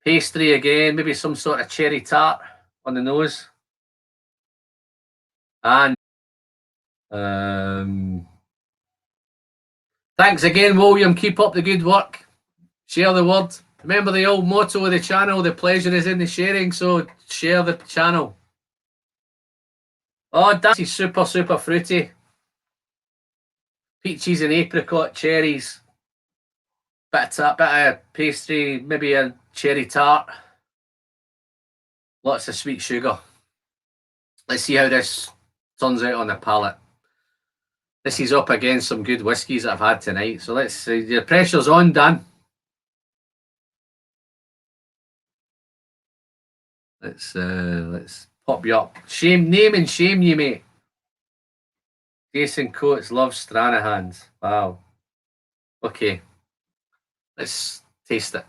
pastry again, maybe some sort of cherry tart on the nose. And thanks again, William. Keep up the good work. Share the word. Remember the old motto of the channel: the pleasure is in the sharing. So share the channel. Oh, this is super fruity. Peaches and apricot, cherries. Bit of pastry, maybe a cherry tart. Lots of sweet sugar. Let's see how this turns out on the palate. This is up against some good whiskies that I've had tonight. So let's see. The pressure's on, Dan. Let's pop you up. Name and shame you, mate. Jason Coates loves Stranahan's. Wow. Okay. Let's taste it.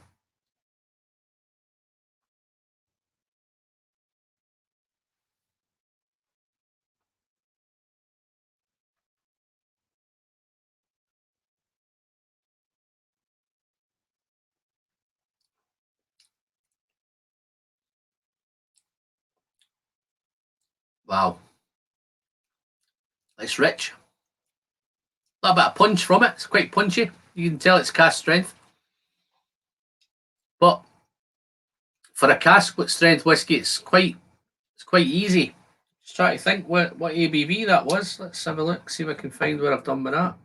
Wow. It's rich. A little bit of punch from it. It's quite punchy. You can tell it's cask strength. But for a cask strength whiskey, it's quite easy. Just try to think what ABV that was. Let's have a look, see if I can find where I've done with that.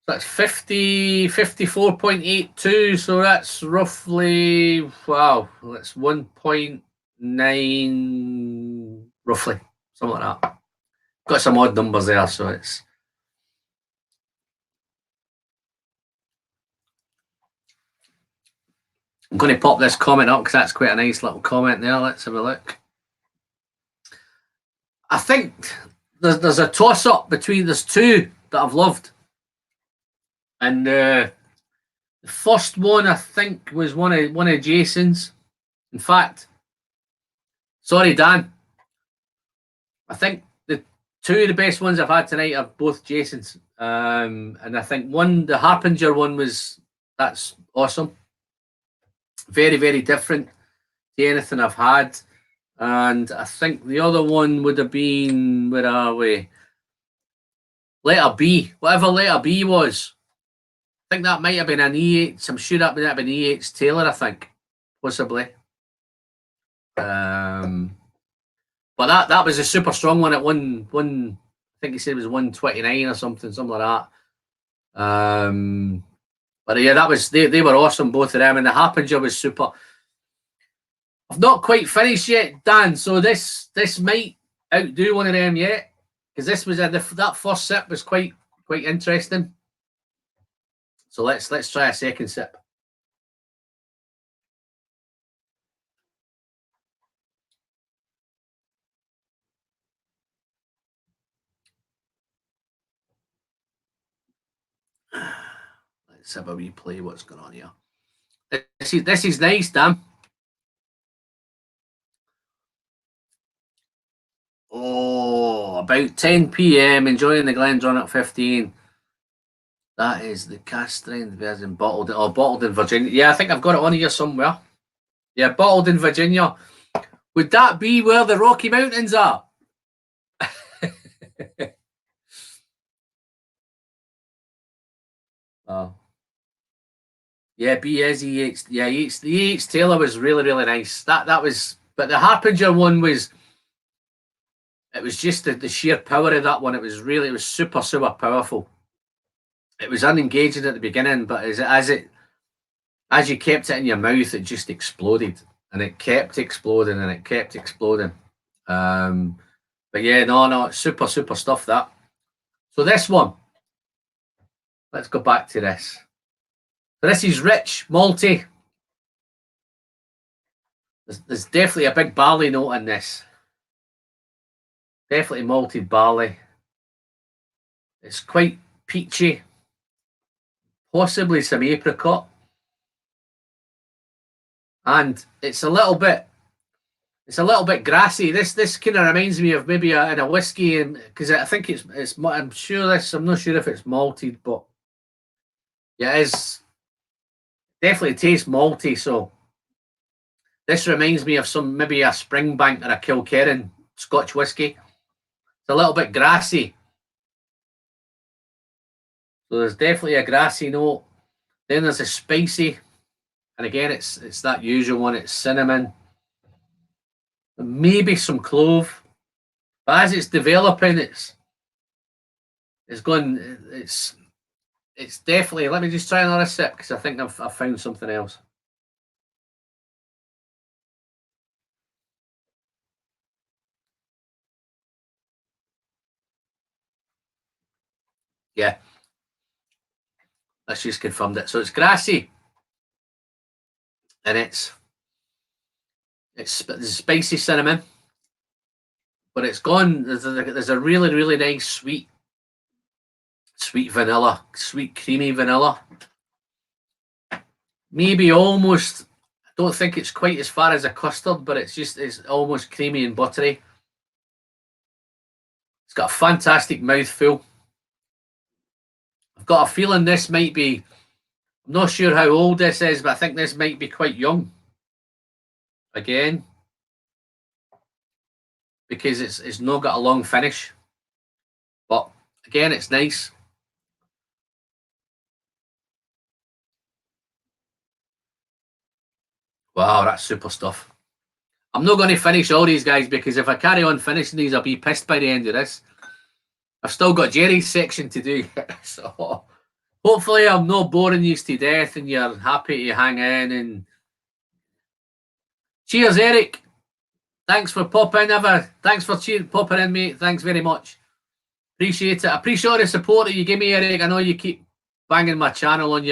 That's 54.82, so that's roughly, wow, that's 1.9, roughly, something like that. Got some odd numbers there, so it's... I'm going to pop this comment up because that's quite a nice little comment there. Let's have a look. I think there's a toss-up between, there's two that I've loved. And the first one, I think, was one of Jason's. In fact, sorry, Dan. I think the two of the best ones I've had tonight are both Jason's. And I think the Harpinger one that's awesome. Very different to anything I've had. And I think the other one would have been, where are we? Letter B, whatever letter B was. I think that might have been an E8. I'm sure that might have been E8's Taylor, I think. Possibly. But that was a super strong one at one. I think he said it was 129 or something like that. But yeah, they were awesome, both of them, and the Harpinger was super. I've not quite finished yet, Dan. So this might outdo one of them yet, because this was that first sip was quite interesting. So let's try a second sip. Let's have a replay. What's going on here? This is nice, Dan. Oh, about 10 p.m. Enjoying the Glendronach 15. That is the cask strength version, bottled in Virginia. Yeah, I think I've got it on here somewhere. Yeah, bottled in Virginia. Would that be where the Rocky Mountains are? Oh. Yeah, B is the EH Taylor was really, really nice. That was, but the Harbinger one was, it was just the sheer power of that one. It was super, super powerful. It was unengaging at the beginning, but as you kept it in your mouth, it just exploded, and it kept exploding, and it kept exploding. But yeah, no, super, super stuff that. So this one, let's go back to this. So this is rich, malty. There's definitely a big barley note in this. Definitely malted barley. It's quite peachy, possibly some apricot, and it's a little bit grassy. This kind of reminds me of maybe in a whiskey, and because I think it's I'm sure this, I'm not sure if it's malted, but yeah, it is definitely tastes malty. So this reminds me of some maybe a Springbank or a Kilkerran Scotch whiskey. It's a little bit grassy. So there's definitely a grassy note. Then there's a spicy, and again it's that usual one. It's cinnamon, maybe some clove. But as it's developing, it's going. It's definitely. Let me just try another sip because I think I've found something else. Yeah, that's just confirmed it. So it's grassy, and it's spicy cinnamon, but it's gone. There's a really, really nice sweet vanilla, sweet creamy vanilla. Maybe almost. I don't think it's quite as far as a custard, but it's almost creamy and buttery. It's got a fantastic mouthfeel. I've got a feeling this might be. I'm not sure how old this is, but I think this might be quite young. Again, because it's not got a long finish. But again, it's nice. Wow, that's super stuff. I'm not going to finish all these guys because if I carry on finishing these, I'll be pissed by the end of this. I've still got Jerry's section to do. So hopefully I'm not boring you to death and you're happy to hang in. And cheers, Eric. Thanks for popping ever. Thanks for popping in, mate. Thanks very much. Appreciate it. I appreciate all the support that you give me, Eric. I know you keep banging my channel on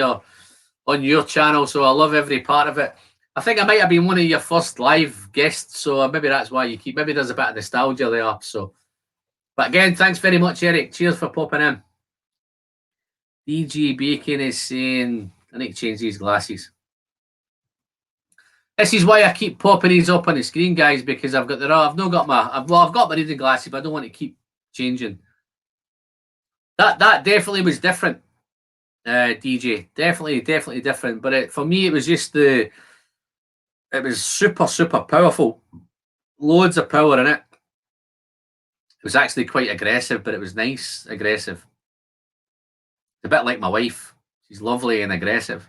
your channel, so I love every part of it. I think I might have been one of your first live guests, so maybe that's why you keep. Maybe there's a bit of nostalgia there. So, but again, thanks very much, Eric. Cheers for popping in. DG Bacon is saying, I need to change these glasses. This is why I keep popping these up on the screen, guys, because I've not got I've got my reading glasses, but I don't want to keep changing. That definitely was different, DJ. Definitely different. But for me, it was just it was super, super powerful. Loads of power in it. It was actually quite aggressive, but it was nice, aggressive. A bit like my wife. She's lovely and aggressive.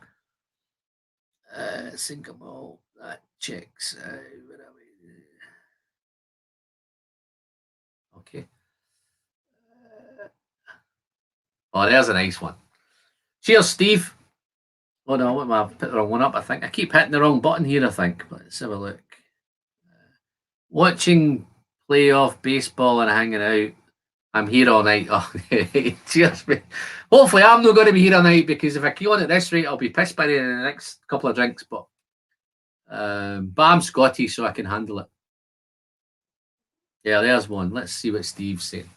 Single malt. That checks out. Where are we? Okay. Oh, there's a nice one. Cheers, Steve. Oh no, I put the wrong one up. I think I keep hitting the wrong button here. I think. But let's have a look. Watching playoff baseball and hanging out. I'm here all night. Oh, cheers, mate. Hopefully, I'm not going to be here all night because if I keep on at this rate, I'll be pissed by the next couple of drinks. But I'm Scottish, so I can handle it. Yeah, there's one. Let's see what Steve's saying.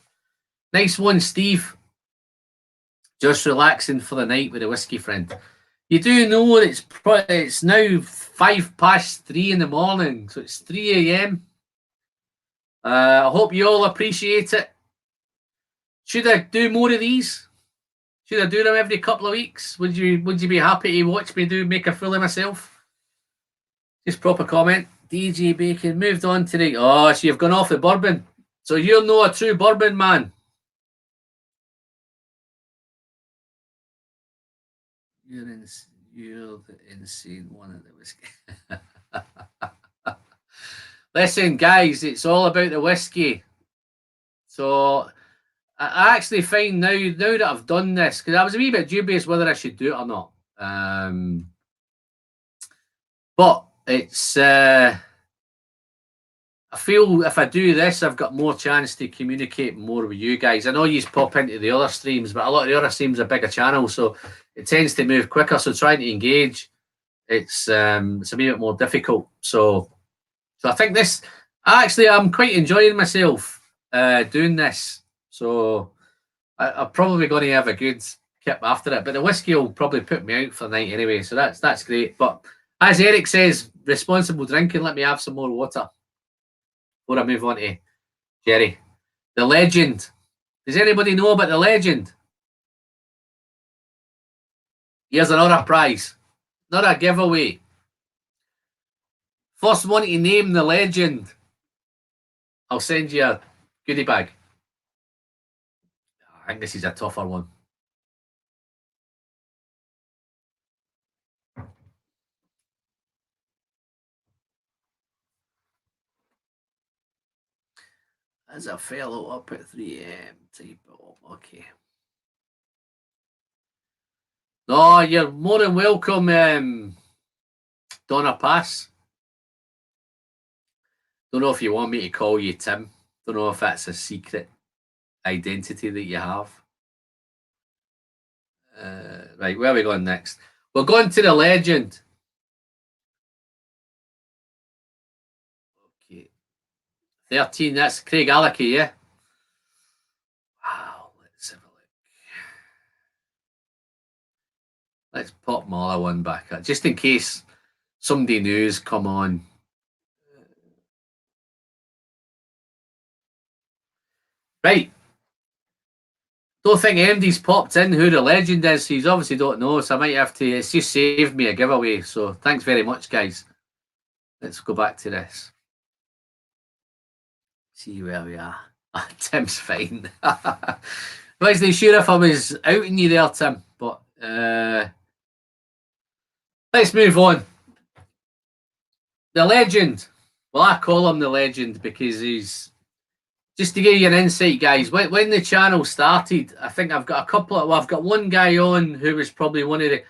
Nice one, Steve. Just relaxing for the night with a whiskey friend. You do know it's now 3:05 in the morning, so it's 3 a.m. I hope you all appreciate it. Should I do more of these? Should I do them every couple of weeks? Would you be happy to watch me make a fool of myself? Just proper comment. DJ Bacon moved on today. Oh, so you've gone off the bourbon. So you're not a true bourbon man. You're You're the insane one of the whiskey. Listen, guys, it's all about the whiskey. So I actually find now that I've done this, because I was a wee bit dubious whether I should do it or not. But it's I feel if I do this, I've got more chance to communicate more with you guys. I know you pop into the other streams, but a lot of the other streams are bigger channels, so it tends to move quicker. So trying to engage, it's a wee bit more difficult. So I think this, I'm quite enjoying myself doing this. So I'm probably going to have a good kip after it. But the whiskey will probably put me out for the night anyway. So that's great. But as Eric says, responsible drinking. Let me have some more water before I move on to Jerry. The legend. Does anybody know about the legend? Here's another prize. Not a giveaway. First one to name the legend, I'll send you a goodie bag. I think this is a tougher one. As a fellow up at 3 a.m. type of, okay. No, you're more than welcome, Donna Pass. Don't know if you want me to call you Tim. Don't know if that's a secret identity that you have. Right, where are we going next? We're going to the legend. Okay. 13, that's Craig Allachie, yeah? Wow, let's have a look. Let's pop my other one back up, just in case somebody new's come on. Right. Don't think MD's popped in who the legend is. He's obviously don't know, so I might have to. It's just saved me a giveaway. So thanks very much, guys. Let's go back to this. See where we are. Tim's fine. Wasn't sure if I was outing you there, Tim, but let's move on. The legend. Well, I call him the legend because he's, just to give you an insight, guys, when the channel started, I think I've got I've got one guy on who was probably one of the,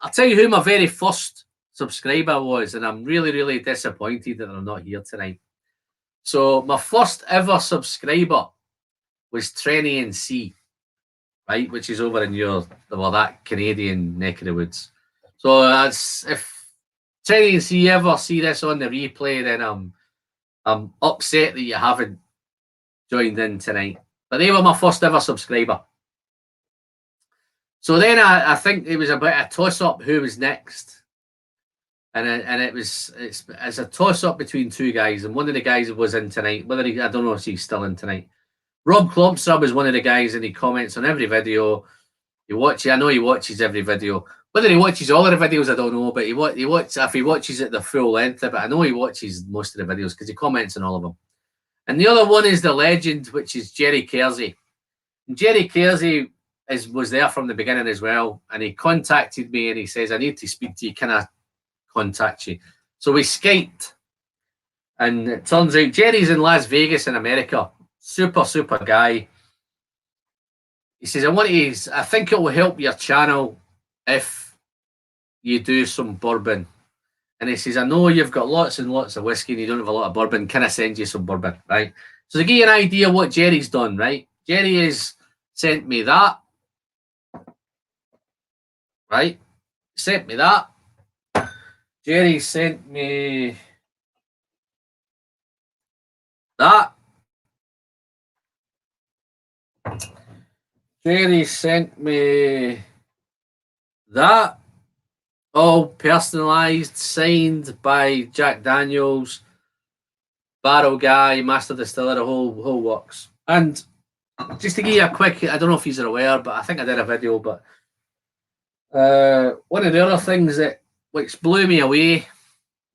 I'll tell you who my very first subscriber was, and I'm really, really disappointed that I'm not here tonight. So my first ever subscriber was Trenny and C, right, which is over in that Canadian neck of the woods. So that's, if Trenny and C ever see this on the replay, then I'm upset that you haven't joined in tonight. But they were my first ever subscriber. So then I think it was about a toss-up who was next. And it's a toss-up between two guys, and one of the guys was in tonight. I don't know if he's still in tonight. Rob Klompsub is one of the guys, and he comments on every video. I know he watches every video. Whether he watches all of the videos, I don't know, but if he watches it the full length of it, I know he watches most of the videos because he comments on all of them. And the other one is the legend, which is Jerry Kersey. And Jerry Kersey was there from the beginning as well, and he contacted me and he says, I need to speak to you. Can I contact you? So we Skyped, and it turns out Jerry's in Las Vegas in America. Super, super guy. He says, I think it will help your channel if you do some bourbon. And he says, I know you've got lots and lots of whiskey and you don't have a lot of bourbon. Can I send you some bourbon? Right. So to give you an idea what Jerry's done, right? Jerry has sent me that. Right. Sent me that. Jerry sent me that. Jerry sent me that. All personalised, signed by Jack Daniels, Barrel Guy, Master Distiller, the whole works. And just to give you a quick, I don't know if you're aware, but I think I did a video, but one of the other things which blew me away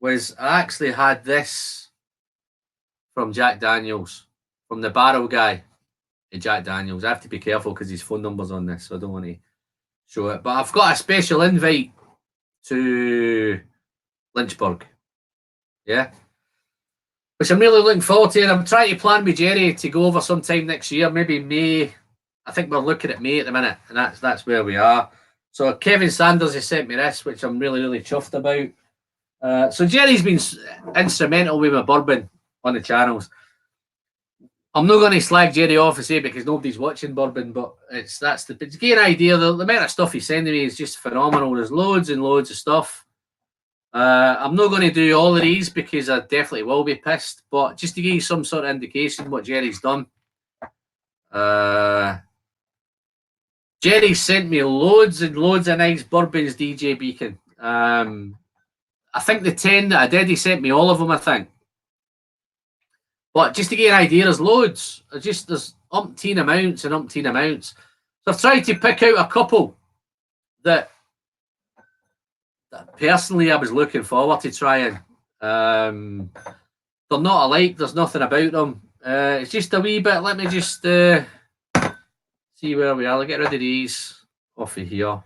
was I actually had this from Jack Daniels, from the Barrel Guy to Jack Daniels. I have to be careful because his phone number's on this, so I don't want to show it. But I've got a special invite to Lynchburg. Yeah. Which I'm really looking forward to, and I'm trying to plan with Jerry to go over sometime next year, maybe May. I think we're looking at May at the minute, and that's where we are. So Kevin Sanders has sent me this, which I'm really, really chuffed about. So Jerry's been instrumental with my bourbon on the channels. I'm not going to slag Jerry off and say because nobody's watching bourbon, but to get an idea, the amount of stuff he's sending me is just phenomenal. There's loads and loads of stuff. I'm not going to do all of these because I definitely will be pissed, but just to give you some sort of indication what Jerry's done. Jerry sent me loads and loads of nice bourbons, DJ Beacon. I think the 10 that I did, he sent me all of them, I think. But just to get an idea, there's loads. There's umpteen amounts and umpteen amounts. So I've tried to pick out a couple that personally I was looking forward to trying. They're not alike. There's nothing about them. It's just a wee bit. Let me just see where we are. I'll get rid of these off of here.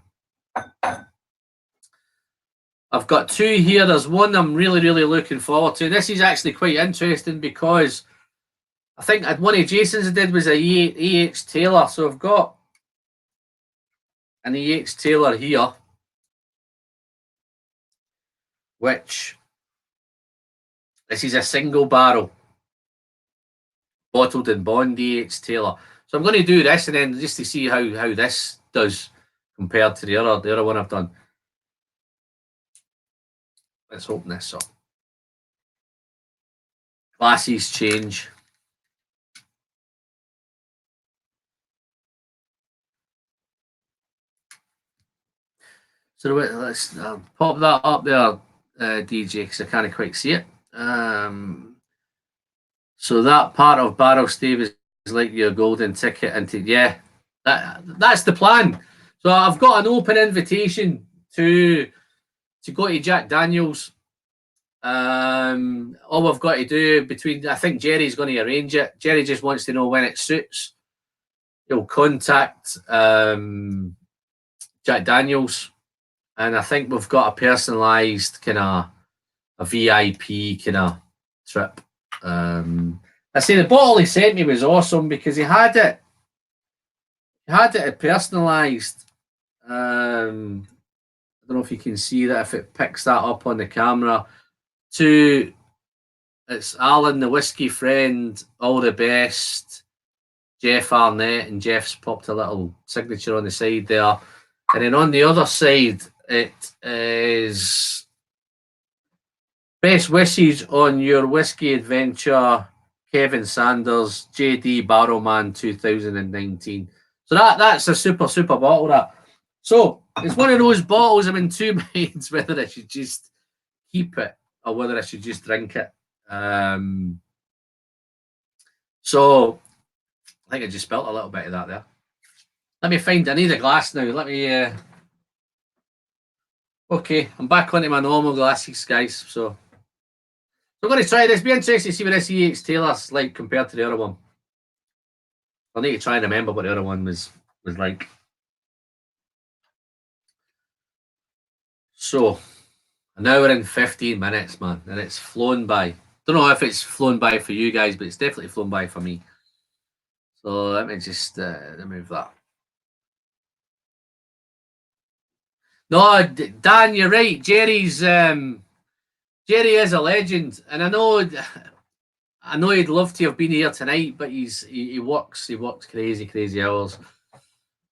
I've got two here. There's one I'm really, really looking forward to. This is actually quite interesting because I think one of Jason's I did was a E.H. Taylor. So I've got an E.H. Taylor here, which this is a single barrel bottled in bond E.H. Taylor. So I'm going to do this and then just to see how this does compared to the other one I've done. Let's open this up. Glasses change. So let's pop that up there, DJ, because I can't quite see it. So that part of barrel stave is like your golden ticket into, yeah, that's the plan. So I've got an open invitation to go to Jack Daniels. All I've got to do I think Jerry's going to arrange it. Jerry just wants to know when it suits. He'll contact Jack Daniels, and I think we've got a personalised kind of a VIP kind of trip. I say the bottle he sent me was awesome because he had it personalised. I don't know if you can see that, if it picks that up on the camera. It's Alan, the whiskey friend, all the best, Jeff Arnett, and Jeff's popped a little signature on the side there. And then on the other side, it is best wishes on your whiskey adventure, Kevin Sanders, JD Barrowman 2019. So that's a super bottle, that. So it's one of those bottles I'm in two minds whether I should just keep it or whether I should just drink it. So I think I just spelt a little bit of that there. Let me find, I need a glass now. Let me, okay, I'm back onto my normal glasses, guys. So I'm going to try this. Be interested to see what this E.H. Taylor's like compared to the other one. I'll need to try and remember what the other one was like. So, an hour and 15 minutes, man, and it's flown by. Don't know if it's flown by for you guys, but it's definitely flown by for me. So let me just remove that. No, Dan, you're right. Jerry is a legend, and I know he'd love to have been here tonight, but he works crazy hours.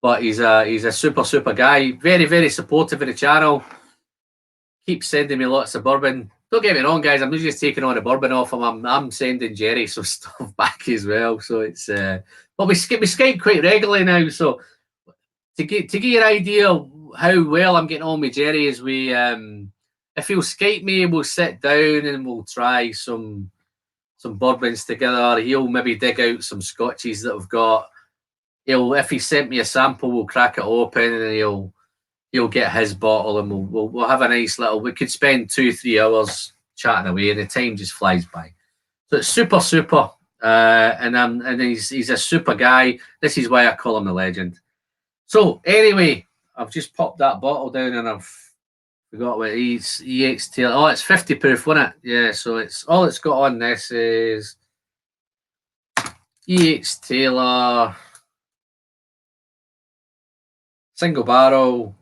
But he's a super guy. Very, very supportive of the channel. Keeps sending me lots of bourbon. Don't get me wrong, guys. I'm not just taking on the bourbon off him. I'm sending Jerry some stuff back as well. So it's but we Skype quite regularly now. So to get an idea of how well I'm getting on with Jerry, is we if he'll Skype me, we'll sit down and we'll try some bourbons together. He'll maybe dig out some scotches that I've got. If he sent me a sample, we'll crack it open and he'll get his bottle and we'll have a nice little. We could spend 2-3 hours chatting away and the time just flies by. So it's super, and he's a super guy. This is why I call him the legend. So anyway, I've just popped that bottle down and I've We got what EH Taylor. Oh, it's 50 proof, wasn't it? Yeah, so it's all it's got on this is EH Taylor single barrel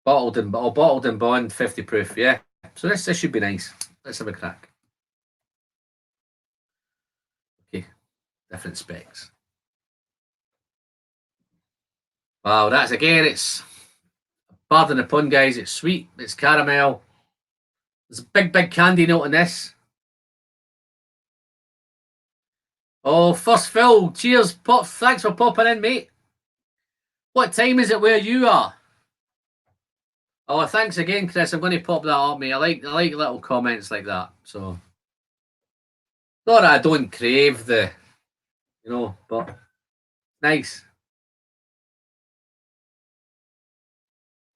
bottled and bond 50 proof. Yeah, so this should be nice. Let's have a crack. Okay, different specs. Wow, that's again. It's pardon the pun, guys. It's sweet. It's caramel. There's a big candy note in this. Oh, first fill. Cheers. Pop. Thanks for popping in, mate. What time is it where you are? Oh, thanks again, Chris. I'm going to pop that up, mate. I like little comments like that. So, not that I don't crave the, but nice.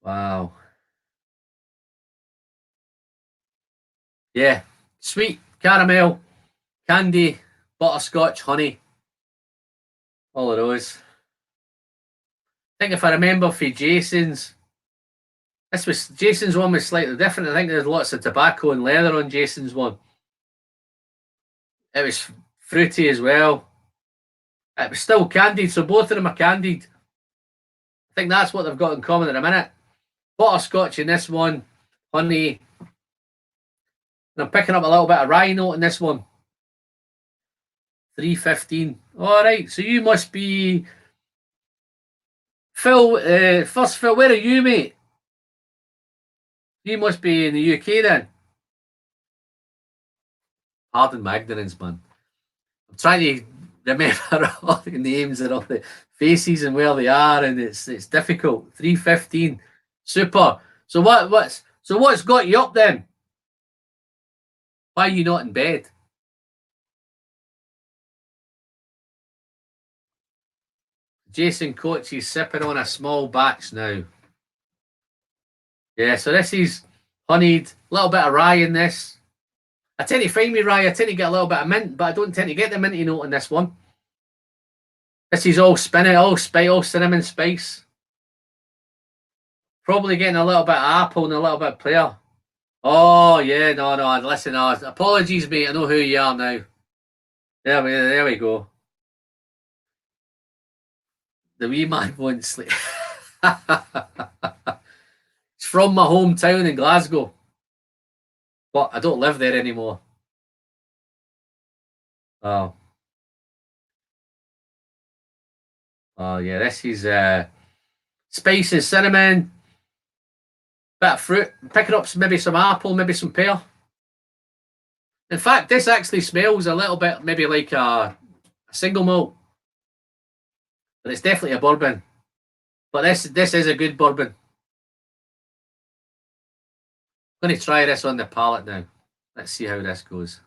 Wow. Yeah. Sweet caramel, candy, butterscotch, honey. All of those. I think if I remember for Jason's, Jason's one was slightly different. I think there's lots of tobacco and leather on Jason's one. It was fruity as well. It was still candied, so both of them are candied. I think that's what they've got in common at the minute. Butterscotch in this one, honey. And I'm picking up a little bit of rye note in this one. 315. All right, so you must be Phil. First, Phil, where are you, mate? You must be in the UK then. Pardon my ignorance, man. I'm trying to remember all the names and all the faces and where they are, and it's difficult. 315. Super. So what's got you up then? Why are you not in bed? Jason Coates is sipping on a small batch now. Yeah, so this is honeyed, a little bit of rye in this. I tend to find me rye, I tend to get a little bit of mint, but I don't tend to get the minty note in this one. This is all spinach, all cinnamon spice. Probably getting a little bit of apple and a little bit of pear. Oh, yeah, no, listen, apologies, mate, I know who you are now. There we go. The wee man won't sleep. It's from my hometown in Glasgow, but I don't live there anymore. Oh. Oh, yeah, this is spices, cinnamon, bit of fruit, picking up maybe some apple, maybe some pear. In fact, this actually smells a little bit maybe like a single malt, but it's definitely a bourbon. But this is a good bourbon. I'm going to try this on the palate now. Let's see how this goes.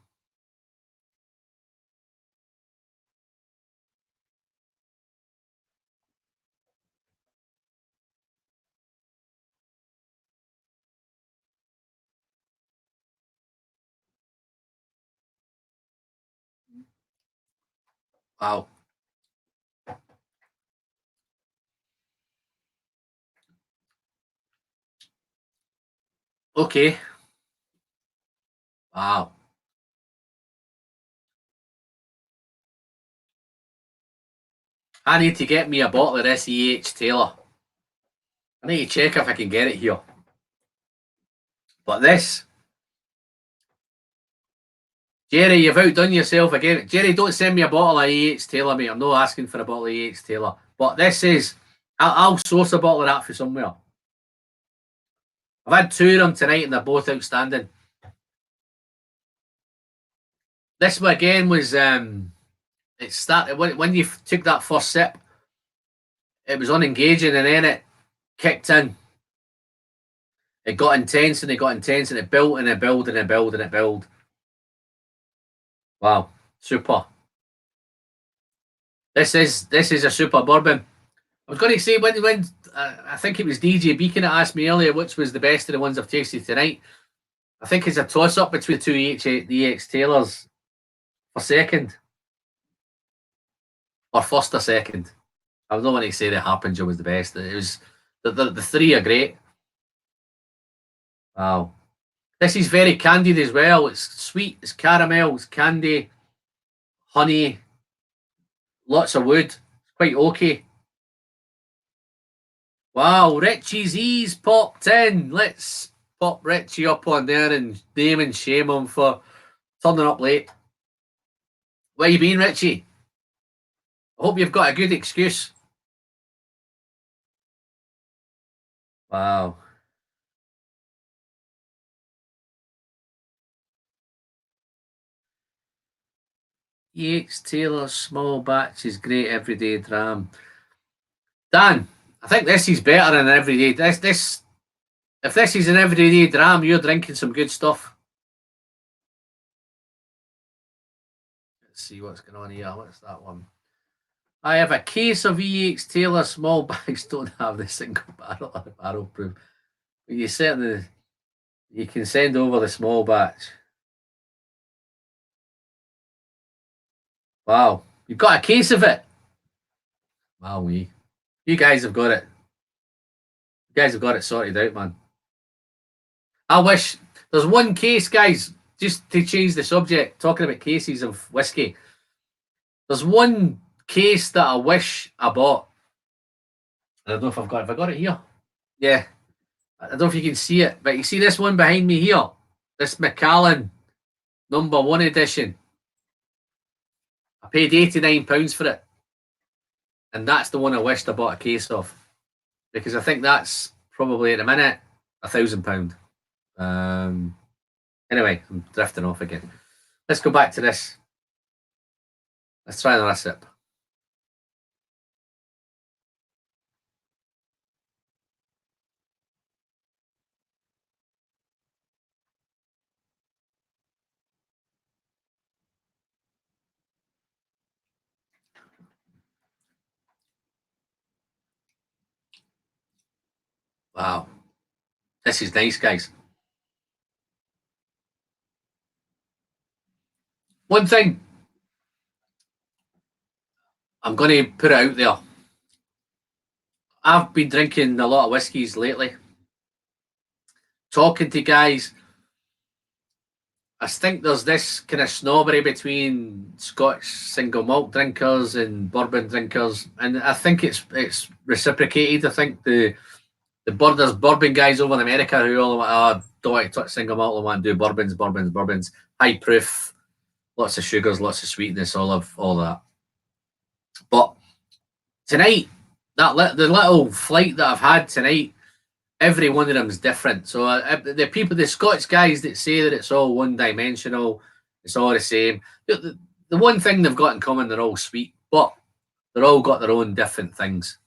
Wow. Okay. Wow. I need to get me a bottle of this EH Taylor. I need to check if I can get it here. But this, Jerry, you've outdone yourself again. Jerry, don't send me a bottle of EH Taylor, mate. I'm not asking for a bottle of EH Taylor. But this is, I'll source a bottle of that for somewhere. I've had two of them tonight and they're both outstanding. This one again was, it started, when you took that first sip, it was unengaging and then it kicked in. It got intense and it got intense and it built and it built and it built and it built. Wow, super. This is a super bourbon. I was going to say when I think it was DJ Beacon that asked me earlier which was the best of the ones I've tasted tonight. I think it's a toss up between the two EX Taylors for second or first or second. I don't want to say that Harpinger was the best. It was the three are great. Wow. This is very candied as well. It's sweet, it's caramel, it's candy, honey, lots of wood. It's quite okay. Wow, Richie's E's popped in. Let's pop Richie up on there and name and shame him for turning up late. Where you been, Richie? I hope you've got a good excuse. Wow. Yates Taylor, small batches, great everyday dram. Dan, I think this is better than everyday. This if this is an everyday dram, you're drinking some good stuff. Let's see what's going on here. What's that one? I have a case of EX Taylor. Small bags don't have the single barrel proof. But you certainly you can send over the small batch. Wow, you've got a case of it. Wow, you guys have got it. You guys have got it sorted out, man. I wish there's one case, guys. Just to change the subject, talking about cases of whiskey. There's one case that I wish I bought. I don't know if I've got. Have I got it here? Yeah. I don't know if you can see it, but you see this one behind me here. This Macallan #1 edition. I paid £89 for it, and that's the one I wished I bought a case of, because I think that's probably at the minute £1,000. Anyway, I'm drifting off again. Let's go back to this. Let's try another sip. Wow. This is nice, guys. One thing I'm going to put it out there. I've been drinking a lot of whiskies lately. Talking to guys, I think there's this kind of snobbery between Scotch single malt drinkers and bourbon drinkers, and I think it's reciprocated. I think there's bourbon guys over in America who all want, don't want to touch single malt, they want to do bourbons, high proof, lots of sugars, lots of sweetness, all that. But tonight, the little flight that I've had tonight, every one of them is different. So the Scots guys that say that it's all one dimensional, it's all the same. The one thing they've got in common, they're all sweet, but they're all got their own different things.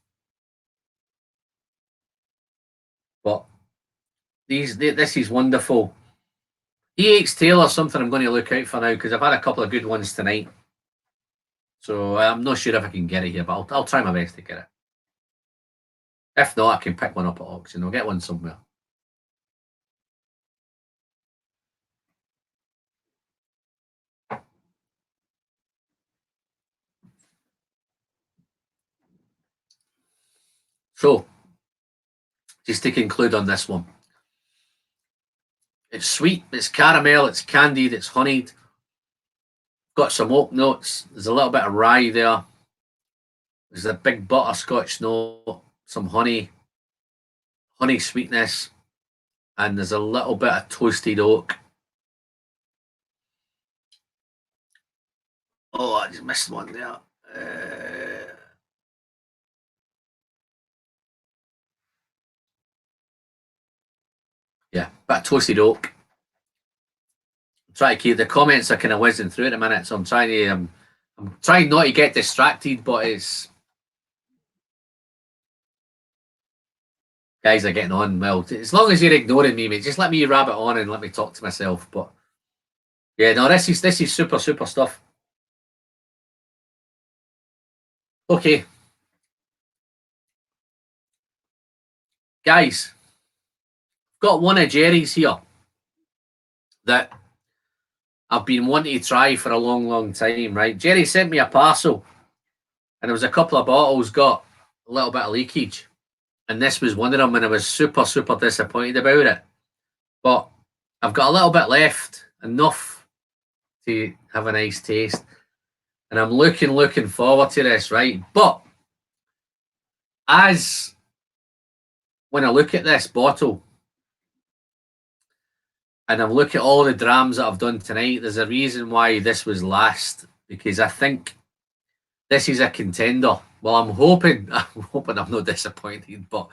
But this is wonderful. EX Taylor, something I'm going to look out for now, because I've had a couple of good ones tonight. So I'm not sure if I can get it here, but I'll try my best to get it. If not, I can pick one up at auction. I'll get one somewhere. So, just to conclude on this one, it's sweet, it's caramel, it's candied, it's honeyed. Got some oak notes. There's a little bit of rye there. There's a big butterscotch note, some honey sweetness, and there's a little bit of toasted oak. Oh, I just missed one there. Yeah, bit of toasted oak. Try to keep the comments are kind of whizzing through at the minute, so I'm trying not to get distracted, but it's guys are getting on well. As long as you're ignoring me, mate, just let me rabbit on and let me talk to myself. But yeah, no, this is super stuff. Okay, guys, got one of Jerry's here that I've been wanting to try for a long time, right? Jerry sent me a parcel, and there was a couple of bottles got a little bit of leakage, and this was one of them, and I was super disappointed about it. but I've got a little bit left, enough to have a nice taste. And I'm looking forward to this, right? But as when I look at this bottle and I look at all the drams that I've done tonight, there's a reason why this was last, because I think this is a contender. Well, I'm hoping I'm not disappointed, but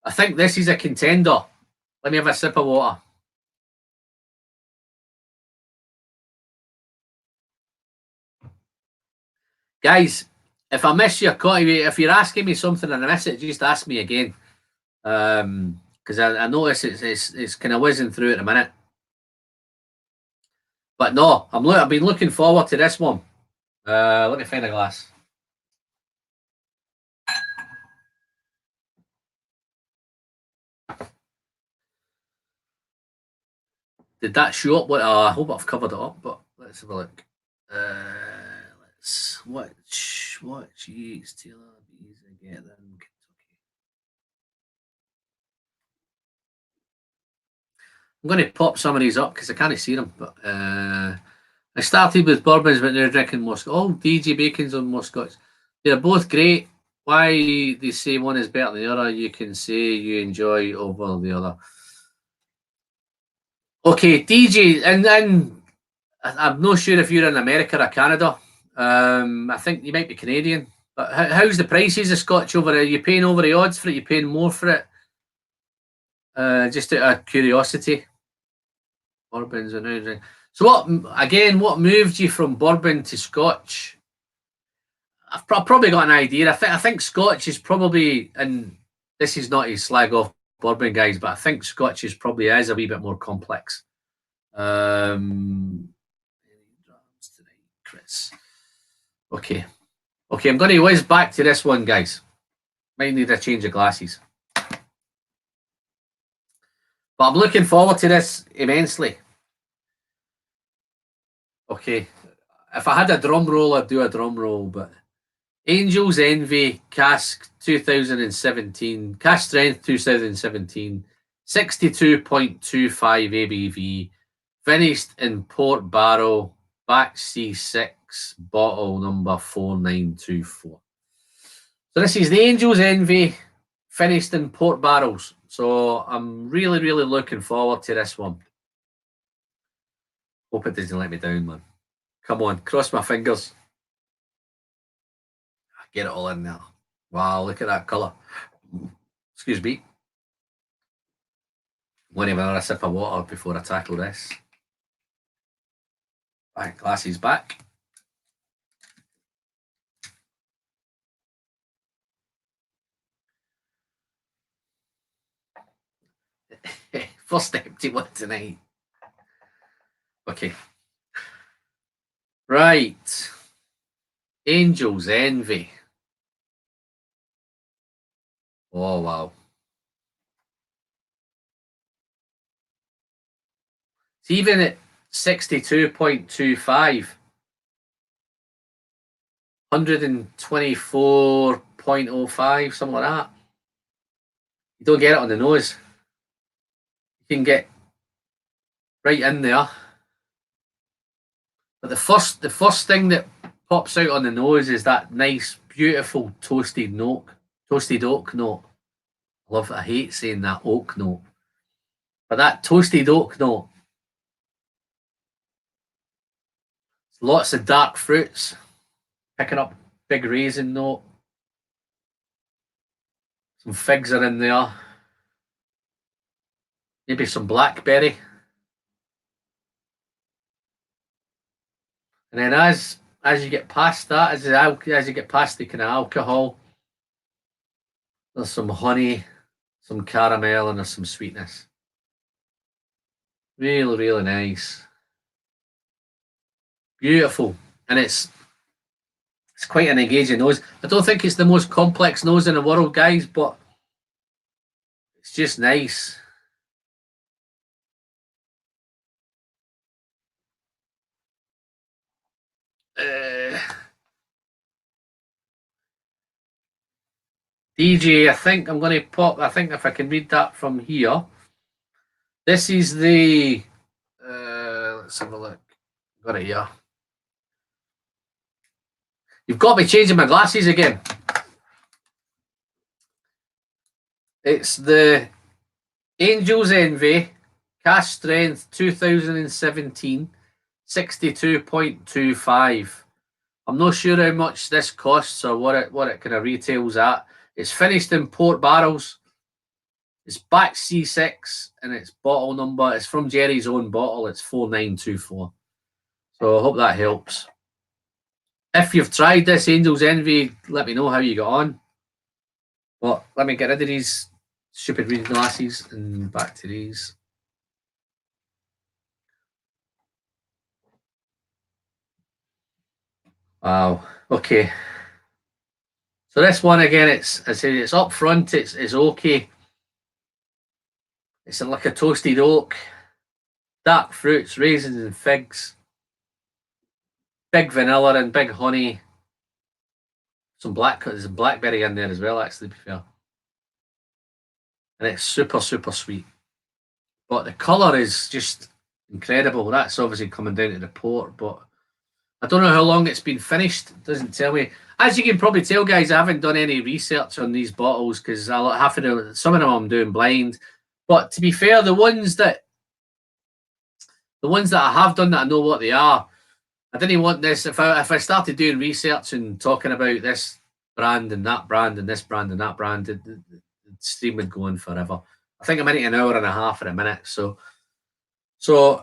I think this is a contender. Let me have a sip of water. Guys, if I miss your if you're asking me something and I miss it, just ask me again. Because I notice it's kind of whizzing through at the minute. But no, I've been looking forward to this one. Let me find a glass. Did that show up? I hope I've covered it up, but let's have a look. Let's watch Yeats Taylor Bees get them Kentucky. I'm going to pop some of these up because I can't see them. But I started with bourbons, but now drinking more. Oh, DJ Bacon's on more Scotch. They're both great. Why they say one is better than the other, you can say you enjoy over the other. Okay, DJ, and then I'm not sure if you're in America or Canada. I think you might be Canadian. But how's the prices of Scotch over there? Are you paying over the odds for it? You paying more for it? Just out of curiosity. Bourbons and everything. So what moved you from bourbon to Scotch? I've probably got an idea. I think Scotch is probably, and this is not a slag off bourbon, guys, but I think Scotch is probably a wee bit more complex. Chris. Okay, I'm going to whiz back to this one, guys. Might need a change of glasses, but I'm looking forward to this immensely. Okay, if I had a drum roll, I'd do a drum roll, but Angel's Envy Cask 2017, Cask Strength 2017, 62.25 ABV, finished in port barrel, back C6, bottle number 4924. So this is the Angel's Envy, finished in port barrels. So I'm really looking forward to this one. Hope it doesn't let me down, man. Come on, cross my fingers. Get it all in there. Wow, look at that colour. Excuse me. I'm going to have another sip of water before I tackle this. Right, glasses back. First empty one tonight. Okay. Right. Angel's Envy. Oh, wow. It's even at 62.25, 124.05, something like that. You don't get it on the nose. You can get right in there. But the first thing that pops out on the nose is that nice, beautiful toasted oak note. I hate saying that oak note. But that toasted oak note. Lots of dark fruits. Picking up big raisin note. Some figs are in there. Maybe some blackberry. And then as you get past that, as you get past the kind of alcohol, there's some honey, some caramel, and there's some sweetness. Really nice. Beautiful. And it's quite an engaging nose. I don't think it's the most complex nose in the world, guys, but it's just nice. DJ, I think I'm going to pop. I think if I can read that from here, This is the, let's have a look. Got it here. You've got me changing my glasses again. It's the Angel's Envy, Cash Strength 2017, 62.25. I'm not sure how much this costs or what it kind of retails at. It's finished in port barrels. It's back C6 and its bottle number. It's from Jerry's own bottle. It's 4924. So I hope that helps. If you've tried this Angel's Envy, let me know how you got on. But let me get rid of these stupid reading glasses and back to these. Wow. Okay. So this one again, it's up front. It's okay. It's like a toasted oak, dark fruits, raisins and figs, big vanilla and big honey. There's blackberry in there as well, actually, to be fair. And it's super, super sweet. But the colour is just incredible. That's obviously coming down to the port, but I don't know how long it's been finished. It doesn't tell me. As you can probably tell, guys, I haven't done any research on these bottles because some of them I'm doing blind. But to be fair, the ones that I have done that I know what they are, I didn't want this. If I started doing research and talking about this brand and that brand and this brand and that brand, the stream would go on forever. I think I'm in an hour and a half in a minute. So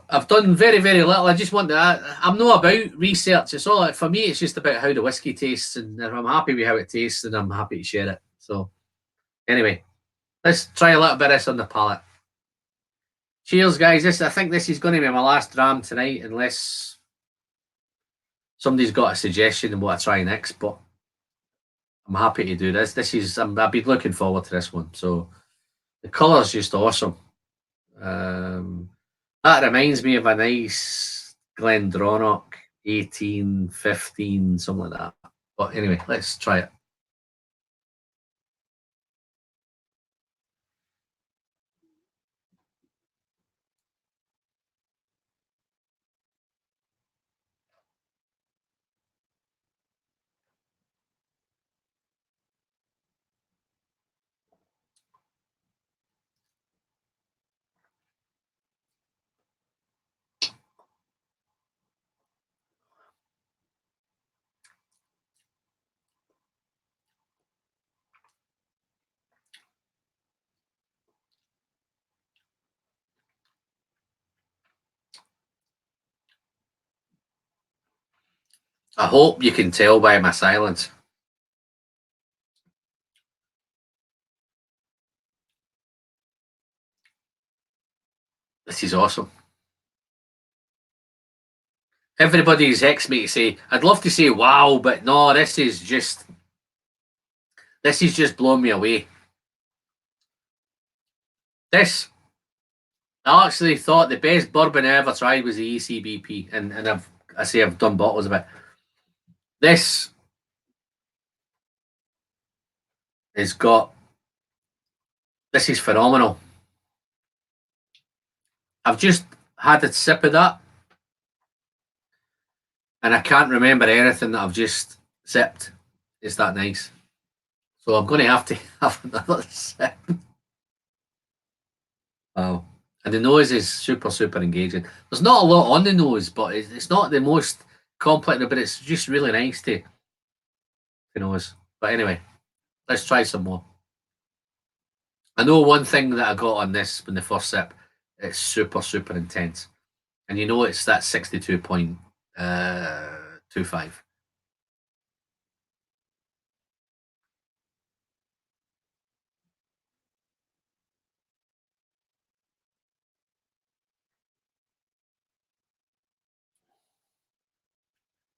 I've done very, very little. I just want to. I'm not about research. It's all for me. It's just about how the whiskey tastes, and if I'm happy with how it tastes, then I'm happy to share it. So anyway, let's try a little bit of this on the palate. Cheers, guys. I think this is going to be my last dram tonight, unless somebody's got a suggestion of what I try next. But I'm happy to do this. I've been looking forward to this one. So the colour's just awesome. That reminds me of a nice Glendronach 18, 15, something like that. But anyway, let's try it. I hope you can tell by my silence. This is awesome. Everybody's ex me to say, I'd love to say wow, but no, this is just blown me away. This, I actually thought the best bourbon I ever tried was the ECBP, and I've done bottles of it. This is phenomenal. I've just had a sip of that, and I can't remember anything that I've just sipped. It's that nice. So I'm going to have another sip. Wow. And the nose is super, super engaging. There's not a lot on the nose, but it's not the most complex, but it's just really nice to nose. But anyway, let's try some more. I know one thing that I got on this when the first sip, it's super, super intense. And you know it's that 62.25.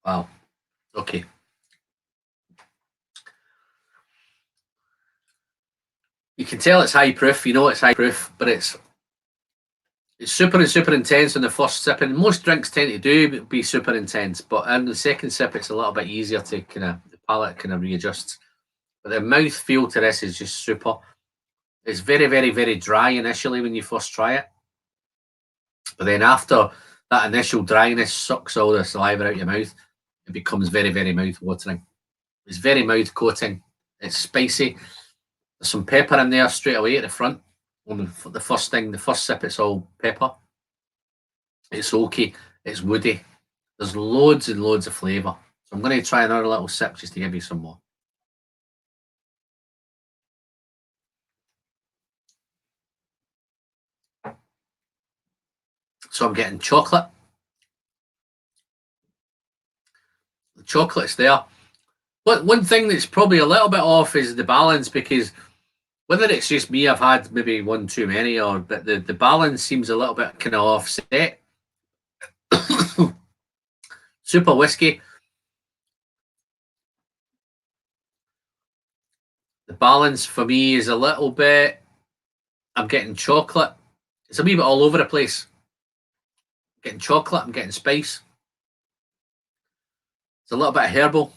Wow. Okay. You can tell it's high proof. You know it's high proof, but it's super intense on the first sip, and most drinks tend to be super intense. But on the second sip, it's a little bit easier to the palate kind of readjusts. But the mouth feel to this is just super. It's very, very, very dry initially when you first try it, But then after that initial dryness sucks all the saliva out your mouth, it becomes very, very mouth-watering. It's very mouth-coating. It's spicy. There's some pepper in there straight away at the front. On the first thing, the first sip, it's all pepper. It's oaky. It's woody. There's loads and loads of flavour. So I'm going to try another little sip just to give you some more. So I'm getting chocolate. The chocolate's there. But one thing that's probably a little bit off is the balance, because whether it's just me, I've had maybe one too many, but the balance seems a little bit kind of offset. Super whiskey. The balance for me is a little bit. I'm getting chocolate. It's a wee bit all over the place. I'm getting chocolate. I'm getting spice. It's a little bit of herbal.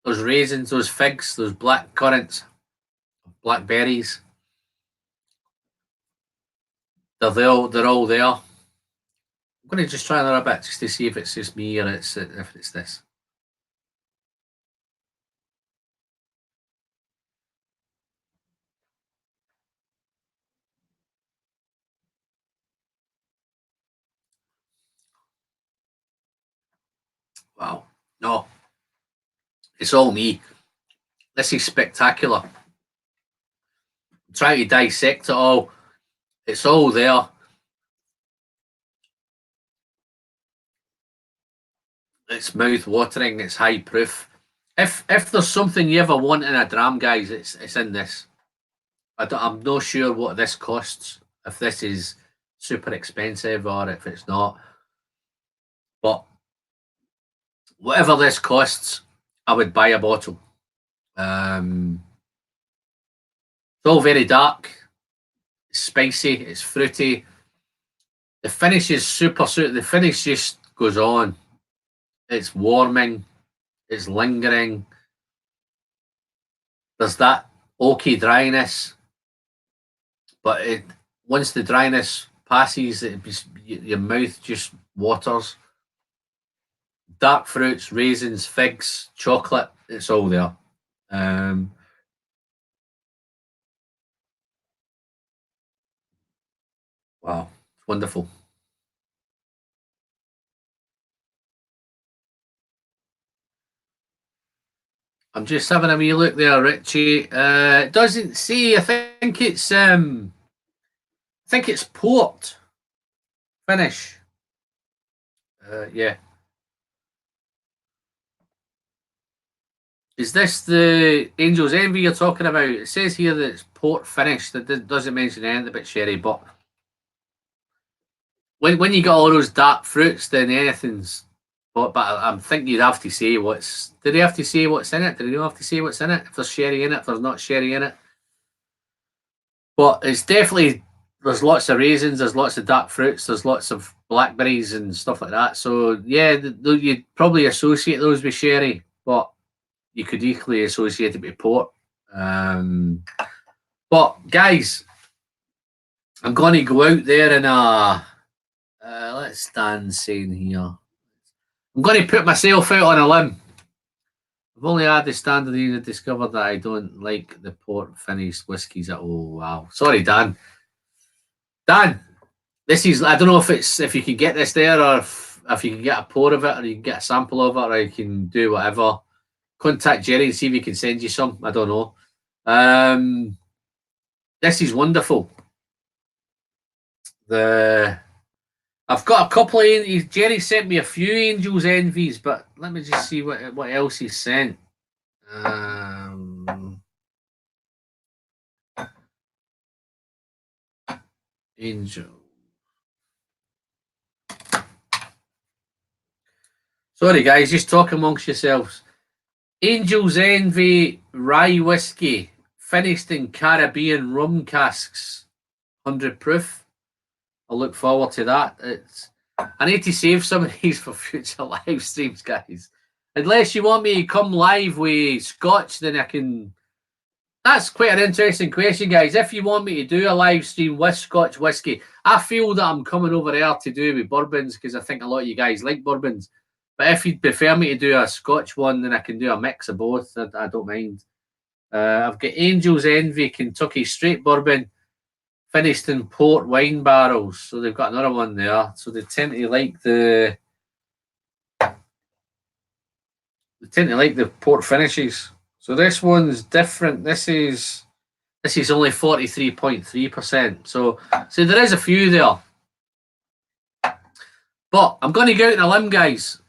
Those raisins, those figs, those black currants, blackberries. They're all there. I'm going to just try another bit just to see if it's just me or if it's this. Wow. No. It's all me. This is spectacular. I'm trying to dissect it all. It's all there. It's mouth-watering. It's high proof. If there's something you ever want in a dram, guys, it's in this. I'm not sure what this costs. If this is super expensive or if it's not. But whatever this costs, I would buy a bottle. It's all very dark. It's spicy. It's fruity. The finish is super. The finish just goes on. It's warming. It's lingering. There's that oaky dryness, but once the dryness passes, your mouth just waters. Dark fruits, raisins, figs, chocolate, it's all there. Wow, it's wonderful. I'm just having a wee look there, Richie. It doesn't say. I think it's port finish. Yeah. Is this the Angel's Envy you're talking about? It says here that it's port finish. That doesn't mention anything about sherry, but when you get all those dark fruits, then anything's. But I'm thinking you'd have to say what's. Do they have to say what's in it? Do they have to say what's in it? If there's sherry in it, if there's not sherry in it. But it's definitely. There's lots of raisins. There's lots of dark fruits. There's lots of blackberries and stuff like that. So yeah, you'd probably associate those with sherry, but you could equally associate it with port. But guys, I'm going to go out there and let's stand saying here. I'm going to put myself out on a limb. I've only had the standard and discovered that I don't like the port finished whiskies at all. Wow. Sorry, Dan. Dan, this is, I don't know if you can get this there or if you can get a pour of it or you can get a sample of it or you can do whatever. Contact Jerry and see if he can send you some. I don't know. This is wonderful. I've got a couple of Jerry sent me a few Angels Envies, but let me just see what else he sent. Angel. Sorry guys, just talk amongst yourselves. Angel's Envy rye whiskey, finished in Caribbean rum casks, 100 proof. I'll look forward to that. I need to save some of these for future live streams, guys. Unless you want me to come live with Scotch, then I can that's quite an interesting question, guys. If you want me to do a live stream with Scotch whiskey, I feel that I'm coming over there to do with bourbons because I think a lot of you guys like bourbons. But if you'd prefer me to do a Scotch one, then I can do a mix of both. I don't mind. I've got Angel's Envy Kentucky Straight Bourbon finished in port wine barrels. So they've got another one there. So they tend to like the port finishes. So this one's different. This is only 43.3%. So there is a few there. But I'm going to go out on a limb, guys.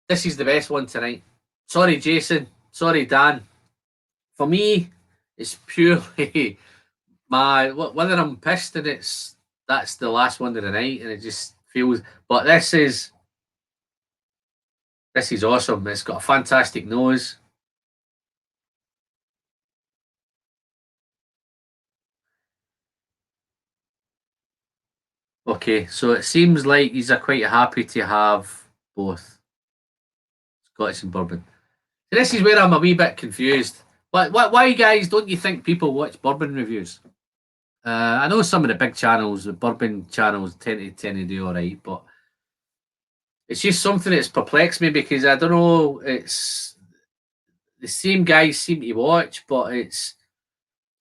This is the best one tonight. Sorry, Jason. Sorry, Dan. For me, it's purely whether I'm pissed and that's the last one of the night and it just feels. But this is awesome. It's got a fantastic nose. Okay, so it seems like he's quite happy to have both Scotch and bourbon. This is where I'm a wee bit confused. Why, guys, don't you think people watch bourbon reviews? I know some of the big channels, the bourbon channels, tend to do all right, but it's just something that's perplexed me because I don't know. It's the same guys seem to watch, but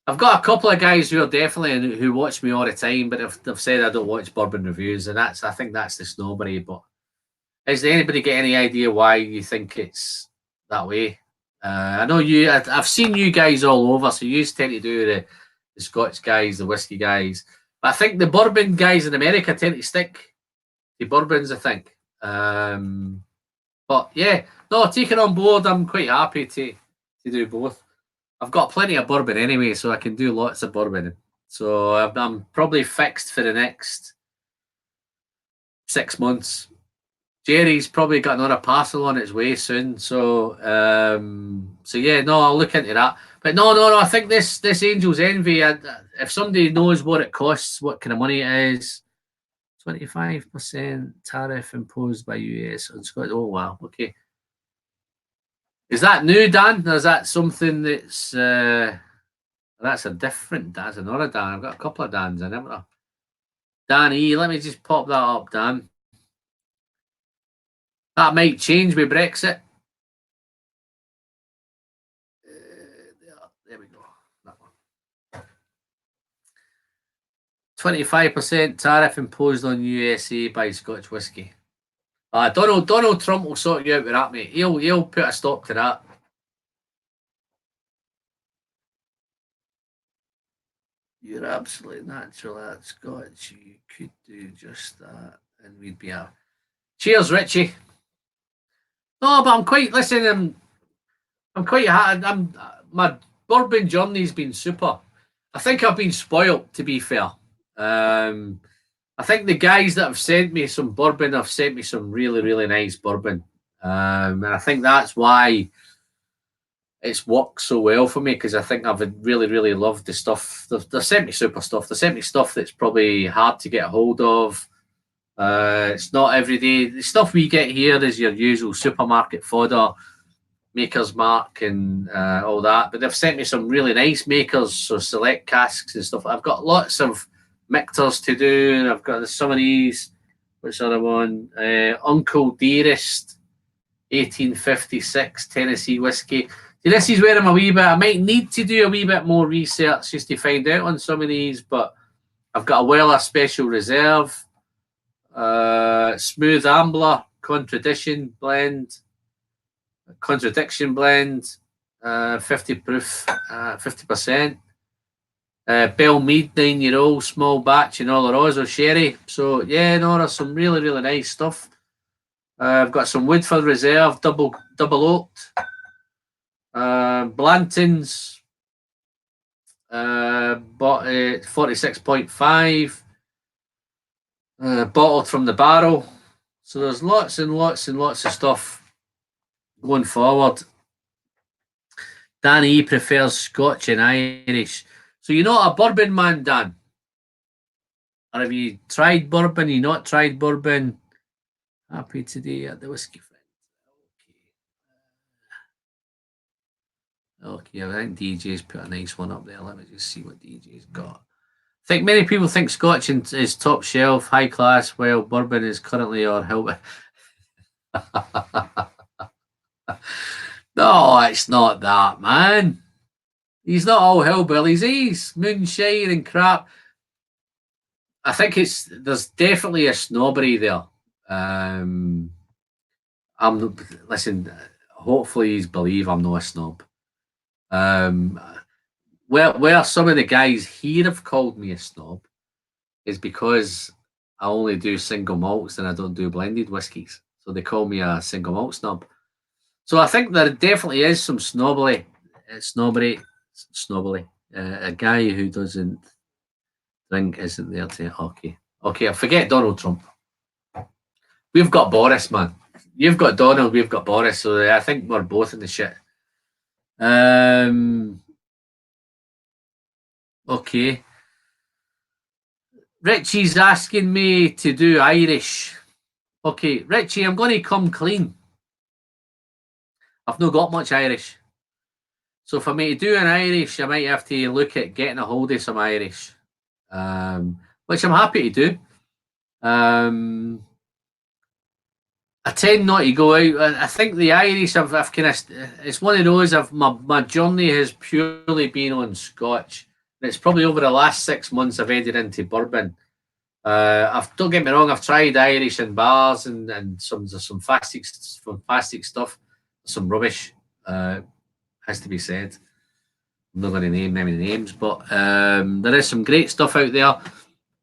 I've got a couple of guys who are definitely who watch me all the time, but they've said I don't watch bourbon reviews, and I think that's the snobbery. But is there anybody get any idea why you think it's that way? I know I've seen you guys all over, so you tend to do the Scotch guys, the whiskey guys. But I think the bourbon guys in America tend to stick to bourbons, I think. But yeah, no, taking on board, I'm quite happy to do both. I've got plenty of bourbon anyway, so I can do lots of bourbon. So I'm probably fixed for the next 6 months. Jerry's probably got another parcel on its way soon. So yeah, no, I'll look into that. But no, I think this Angel's Envy, if somebody knows what it costs, what kind of money it is, 25% tariff imposed by US on Scotland. Oh wow, okay. Is that new, Dan? Or is that something that's that's another Dan. I've got a couple of Dans in it. Dan E, let me just pop that up, Dan. That might change with Brexit. There we go. That one. 25% tariff imposed on USA by Scotch whisky. Donald Trump will sort you out with that, mate. He'll put a stop to that. You're absolutely natural at Scotch. You could do just that, and we'd be out. Cheers, Richie. No, but I'm quite. Listen, I'm quite. My bourbon journey's been super. I think I've been spoilt, to be fair. I think the guys that have sent me some bourbon have sent me some really, really nice bourbon, and I think that's why it's worked so well for me because I think I've really, really loved the stuff. They've sent me super stuff. They sent me stuff that's probably hard to get a hold of. It's not every day. The stuff we get here is your usual supermarket fodder, Maker's Mark, and all that. But they've sent me some really nice makers, so select casks and stuff. I've got lots of mictors to do, and I've got some of these. What's the other one? Uncle Dearest, 1856 Tennessee whiskey. See, this is where I'm a wee bit. I might need to do a wee bit more research just to find out on some of these, but I've got a Weller Special Reserve, Smooth Ambler, Contradiction Blend, 50 proof, 50%. Bell Mead 9-year-old small batch and Oloroso sherry. So yeah, no, there's some really, really nice stuff. I've got some Woodford Reserve double oaked. Blanton's bought 46.5, bottled from the barrel. So there's lots and lots and lots of stuff going forward. Danny prefers Scotch and Irish. So you're not a bourbon man, Dan? Or have you tried bourbon? You not tried bourbon? Happy today at the Whiskey Friend. Okay. Okay, I think DJ's put a nice one up there. Let me just see what DJ's got. I think many people think Scotch is top shelf, high class, while bourbon is currently or help. No, it's not that, man. He's not all hillbillies. He's moonshine and crap. I think there's definitely a snobbery there. Listen. Hopefully, you believe I'm not a snob. Where some of the guys here have called me a snob is because I only do single malts and I don't do blended whiskies. So they call me a single malt snob. So I think there definitely is some snobbery. A guy who doesn't drink isn't there to hockey. Okay, I forget Donald Trump. We've got Boris, man. You've got Donald, we've got Boris. So I think we're both in the shit. Okay. Richie's asking me to do Irish. Okay, Richie, I'm going to come clean. I've not got much Irish. So for me to do an Irish, I might have to look at getting a hold of some Irish, which I'm happy to do. I tend not to go out. I think the Irish, I've kind of, it's one of those. My journey has purely been on Scotch. And it's probably over the last 6 months I've headed into bourbon. Don't get me wrong, I've tried Irish in bars and some fantastic stuff, some rubbish. Has to be said. I'm not going to name many names, but there is some great stuff out there.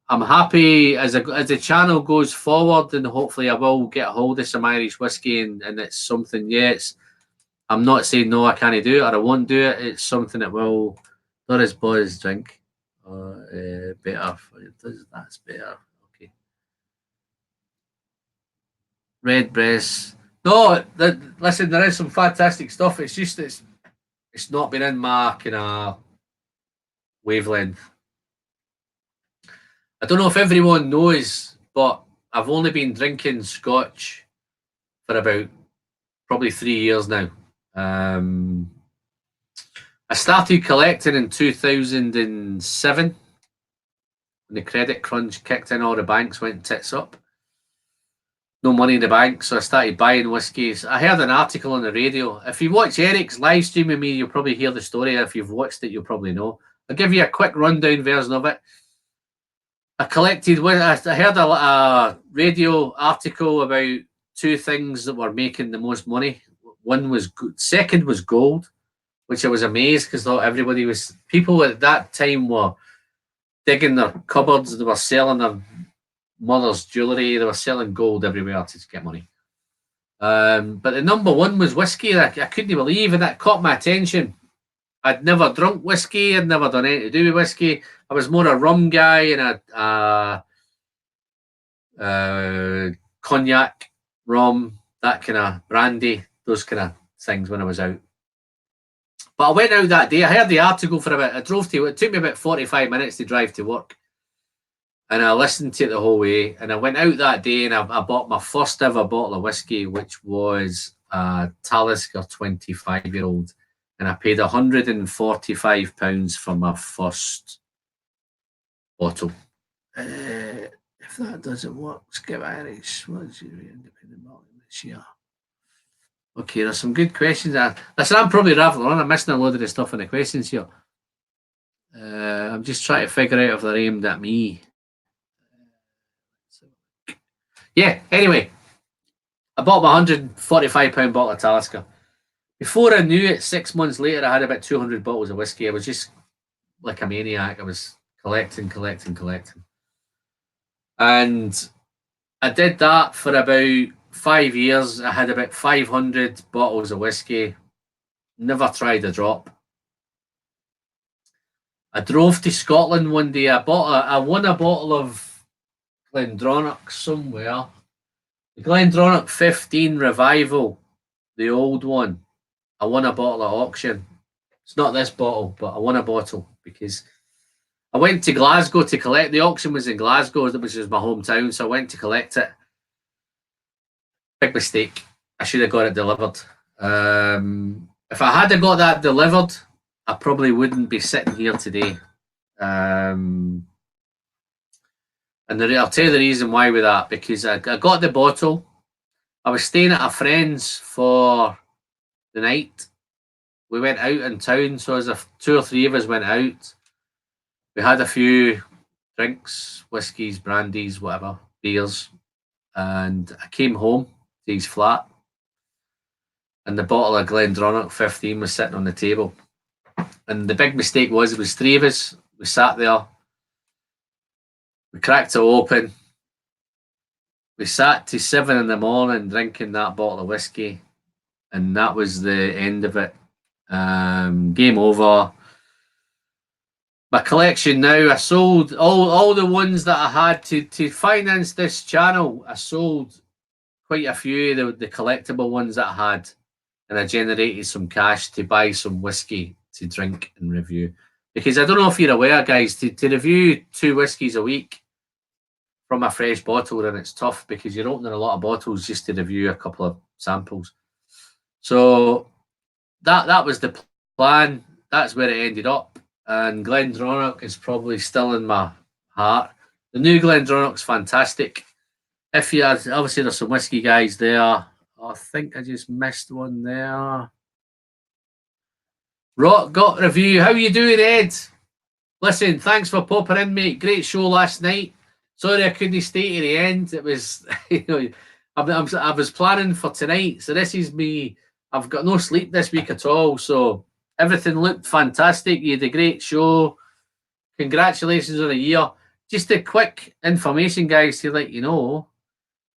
I'm happy as the channel goes forward, and hopefully I will get a hold of some Irish whiskey, and it's something. Yes, I'm not saying no, I can't do it or I won't do it. It's something that will. Not as boys drink. Better. That's better. Okay. Red breast. No, listen, there is some fantastic stuff. It's just it's not been in my kind of wavelength. I don't know if everyone knows, but I've only been drinking Scotch for about probably 3 years now. I started collecting in 2007 when the credit crunch kicked in, all the banks went tits up. No money in the bank, so I started buying whiskies. I heard an article on the radio. If you watch Eric's live stream with me, you'll probably hear the story. If you've watched it, you'll probably know. I'll give you a quick rundown version of it. I heard a radio article about two things that were making the most money. Second was gold, which I was amazed because people at that time were digging their cupboards, they were selling their mother's jewellery, they were selling gold everywhere to get money. But the number one was whiskey. I couldn't believe, and that caught my attention. I'd never drunk whiskey. I'd never done anything to do with whiskey. I was more a rum guy and a cognac, rum, that kind of brandy, those kind of things when I was out. But I went out that day. I heard the article for about. It took me about 45 minutes to drive to work, and I listened to it the whole way. And I went out that day and I bought my first ever bottle of whiskey, which was a Talisker 25-year-old. And I paid £145 for my first bottle. If that doesn't work, let's give Irish. What is your independent market this year? Okay, there's some good questions. Listen, I'm probably rattling on. I'm missing a load of the stuff in the questions here. I'm just trying to figure out if they're aimed at me. Yeah, anyway, I bought my £145 bottle of Talisker. Before I knew it, 6 months later, I had about 200 bottles of whiskey. I was just like a maniac. I was collecting. And I did that for about 5 years. I had about 500 bottles of whiskey. Never tried a drop. I drove to Scotland one day. I won a bottle of Glendronach somewhere. The Glendronach 15 Revival, the old one. I won a bottle at auction. It's not this bottle, but I won a bottle because I went to Glasgow to collect. The auction was in Glasgow, which is my hometown, so I went to collect it. Big mistake. I should have got it delivered. If I had got that delivered, I probably wouldn't be sitting here today. And I'll tell you the reason why with that, because I got the bottle. I was staying at a friend's for the night. We went out in town, so as if 2 or 3 of us went out. We had a few drinks, whiskies, brandies, whatever, beers, and I came home to his flat, and the bottle of Glendronach 15 was sitting on the table. And the big mistake was, it was 3 of us. We sat there, we cracked it open, we sat to 7 in the morning drinking that bottle of whiskey, and that was the end of it. Game over. My collection now, I sold all the ones that I had to finance this channel. I sold quite a few of the collectible ones that I had, and I generated some cash to buy some whiskey to drink and review. Because I don't know if you're aware, guys, to review 2 whiskies a week from a fresh bottle, and it's tough because you're opening a lot of bottles just to review a couple of samples. So that was the plan. That's where it ended up. And Glendronach is probably still in my heart. The new Glendronach's fantastic. If you had, obviously there's some whiskey guys there. I think I just missed one there. Rock got review. How you doing, Ed? Listen, thanks for popping in, mate. Great show last night. Sorry I couldn't stay to the end. It was, I was planning for tonight. So this is me. I've got no sleep this week at all. So everything looked fantastic. You had a great show. Congratulations on a year. Just a quick information, guys, to let you know.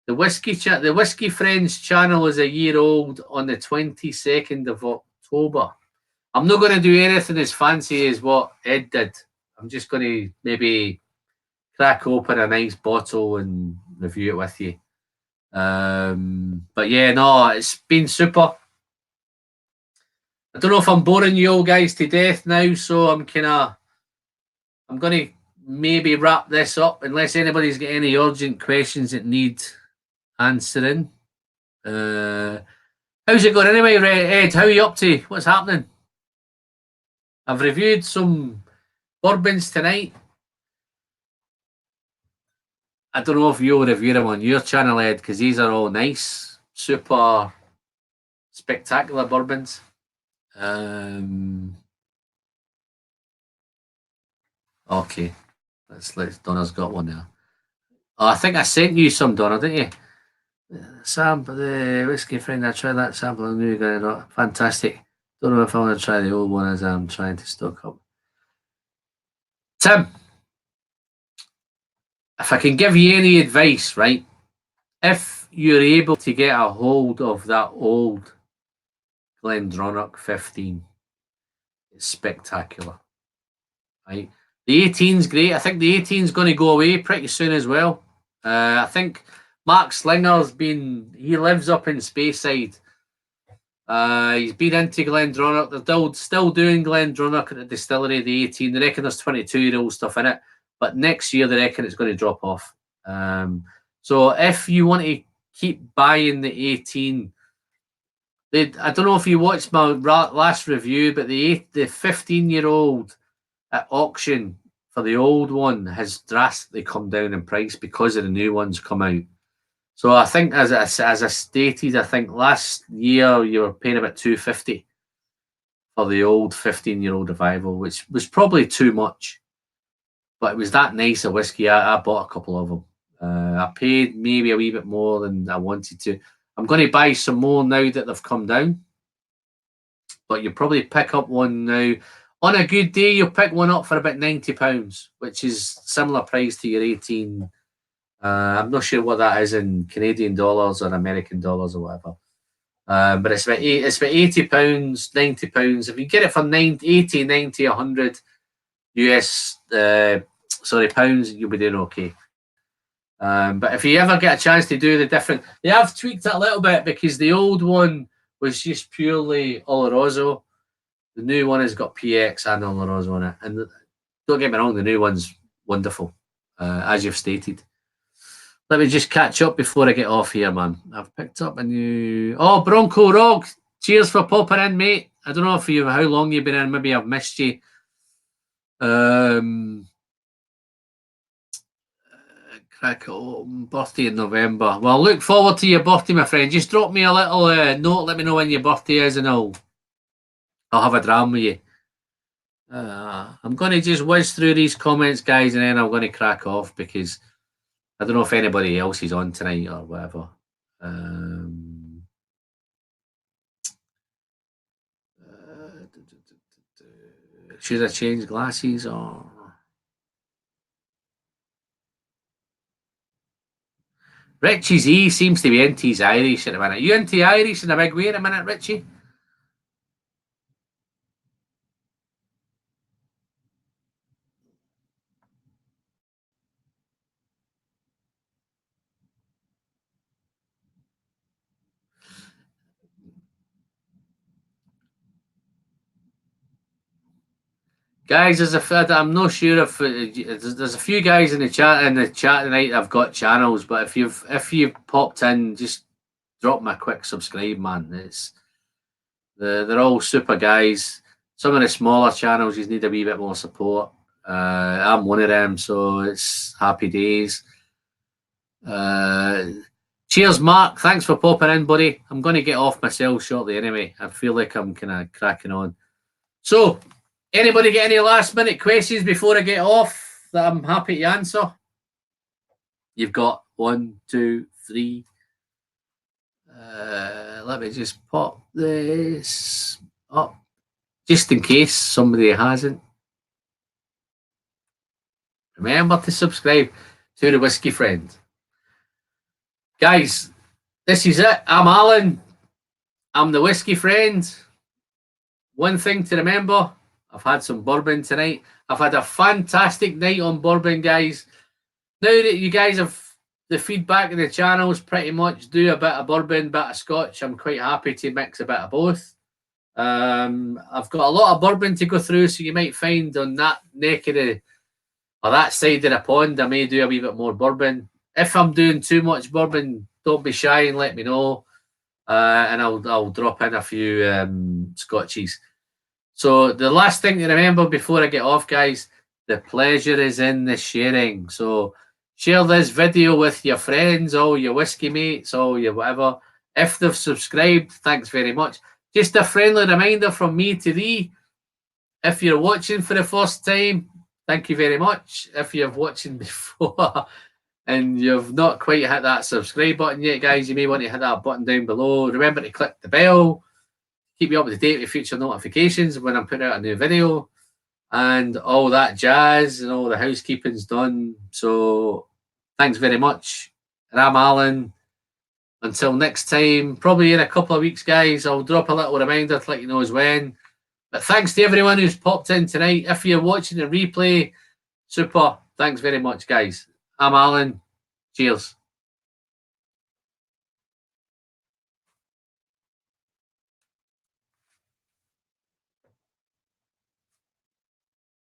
The Whiskey Friends channel is a year old on the 22nd of October. I'm not going to do anything as fancy as what Ed did. I'm just going to maybe crack open a nice bottle and review it with you. But yeah, no, it's been super. I don't know if I'm boring you all guys to death now, so I'm going to maybe wrap this up unless anybody's got any urgent questions that need answering. How's it going anyway, Ed? How are you up to? What's happening? I've reviewed some bourbons tonight. I don't know if you'll review them on your channel, Ed, because these are all nice, super spectacular bourbons. Okay, let's Donna's got one there. Oh, I think I sent you some, Donna, didn't you? Sample the whiskey friend. I tried that sample. I knew you got it. Fantastic. Don't know if I want to try the old one as I'm trying to stock up. Tim, if I can give you any advice, right? If you're able to get a hold of that old Glendronach 15, it's spectacular. Right? The 18's great. I think the 18's going to go away pretty soon as well. I think Mark Slinger's he lives up in Speyside. He's been into Glendronach. They're still doing Glendronach at the distillery, the 18. They reckon there's 22-year-old stuff in it. But next year, they reckon it's going to drop off. So if you want to keep buying the 18, I don't know if you watched my last review, but the 15-year-old at auction for the old one has drastically come down in price because of the new ones come out. So I think, as I stated, I think last year you were paying about $250 for the old 15-year-old revival, which was probably too much. But it was that nice a whiskey. I bought a couple of them. I paid maybe a wee bit more than I wanted to. I'm going to buy some more now that they've come down. But you'll probably pick up one now. On a good day, you'll pick one up for about £90, which is similar price to your 18. I'm not sure what that is in Canadian dollars or American dollars or whatever. But it's about £80, £90. If you get it for 80, 90, 100 US, pounds, you'll be doing okay. But if you ever get a chance to do the different, they have tweaked it a little bit because the old one was just purely Oloroso. The new one has got PX and Oloroso on it. And don't get me wrong, the new one's wonderful, as you've stated. Let me just catch up before I get off here, man. I've picked up a new... Oh, Bronco Rock. Cheers for popping in, mate. I don't know if you how long you've been in. Maybe I've missed you. Crack it open. Birthday in November. Well, look forward to your birthday, my friend. Just drop me a little note. Let me know when your birthday is, and I'll have a dram with you. I'm going to just whiz through these comments, guys, and then I'm going to crack off because I don't know if anybody else is on tonight or whatever. Should I change glasses or? Richie's E seems to be into his Irish at the minute. You into Irish in a big way at the minute, Richie? Guys, I'm not sure if there's a few guys in the chat tonight. I've got channels, but if you've popped in, just drop me a quick subscribe, man. They're all super guys. Some of the smaller channels just need a wee bit more support. I'm one of them, so it's happy days. Cheers, Mark. Thanks for popping in, buddy. I'm going to get off myself shortly anyway. I feel like I'm kind of cracking on. So, anybody get any last minute questions before I get off that I'm happy to answer? You've got 1, 2, 3. Let me just pop this up just in case somebody hasn't. Remember to subscribe to the Whiskey Friend. Guys, this is it. I'm Alan. I'm the Whiskey Friend. One thing to remember, I've had some bourbon tonight. I've had a fantastic night on bourbon, guys. Now that you guys have the feedback in the channels, pretty much do a bit of bourbon, bit of scotch. I'm quite happy to mix a bit of both. I've got a lot of bourbon to go through, so you might find on that neck of the or that side of the pond, I may do a wee bit more bourbon. If I'm doing too much bourbon, don't be shy and let me know, and I'll drop in a few scotches. So the last thing to remember before I get off, guys, the pleasure is in the sharing. So share this video with your friends, all your whiskey mates, all your whatever. If they've subscribed, thanks very much. Just a friendly reminder from me to thee. If you're watching for the first time, thank you very much. If you're watching before and you've not quite hit that subscribe button yet, guys, you may want to hit that button down below. Remember to click the bell. Keep you up to date with future notifications when I'm putting out a new video and all that jazz and all the housekeeping's done. So thanks very much. And I'm Alan. Until next time, probably in a couple of weeks, guys, I'll drop a little reminder to let you know as when. But thanks to everyone who's popped in tonight. If you're watching the replay, super. Thanks very much, guys. I'm Alan. Cheers.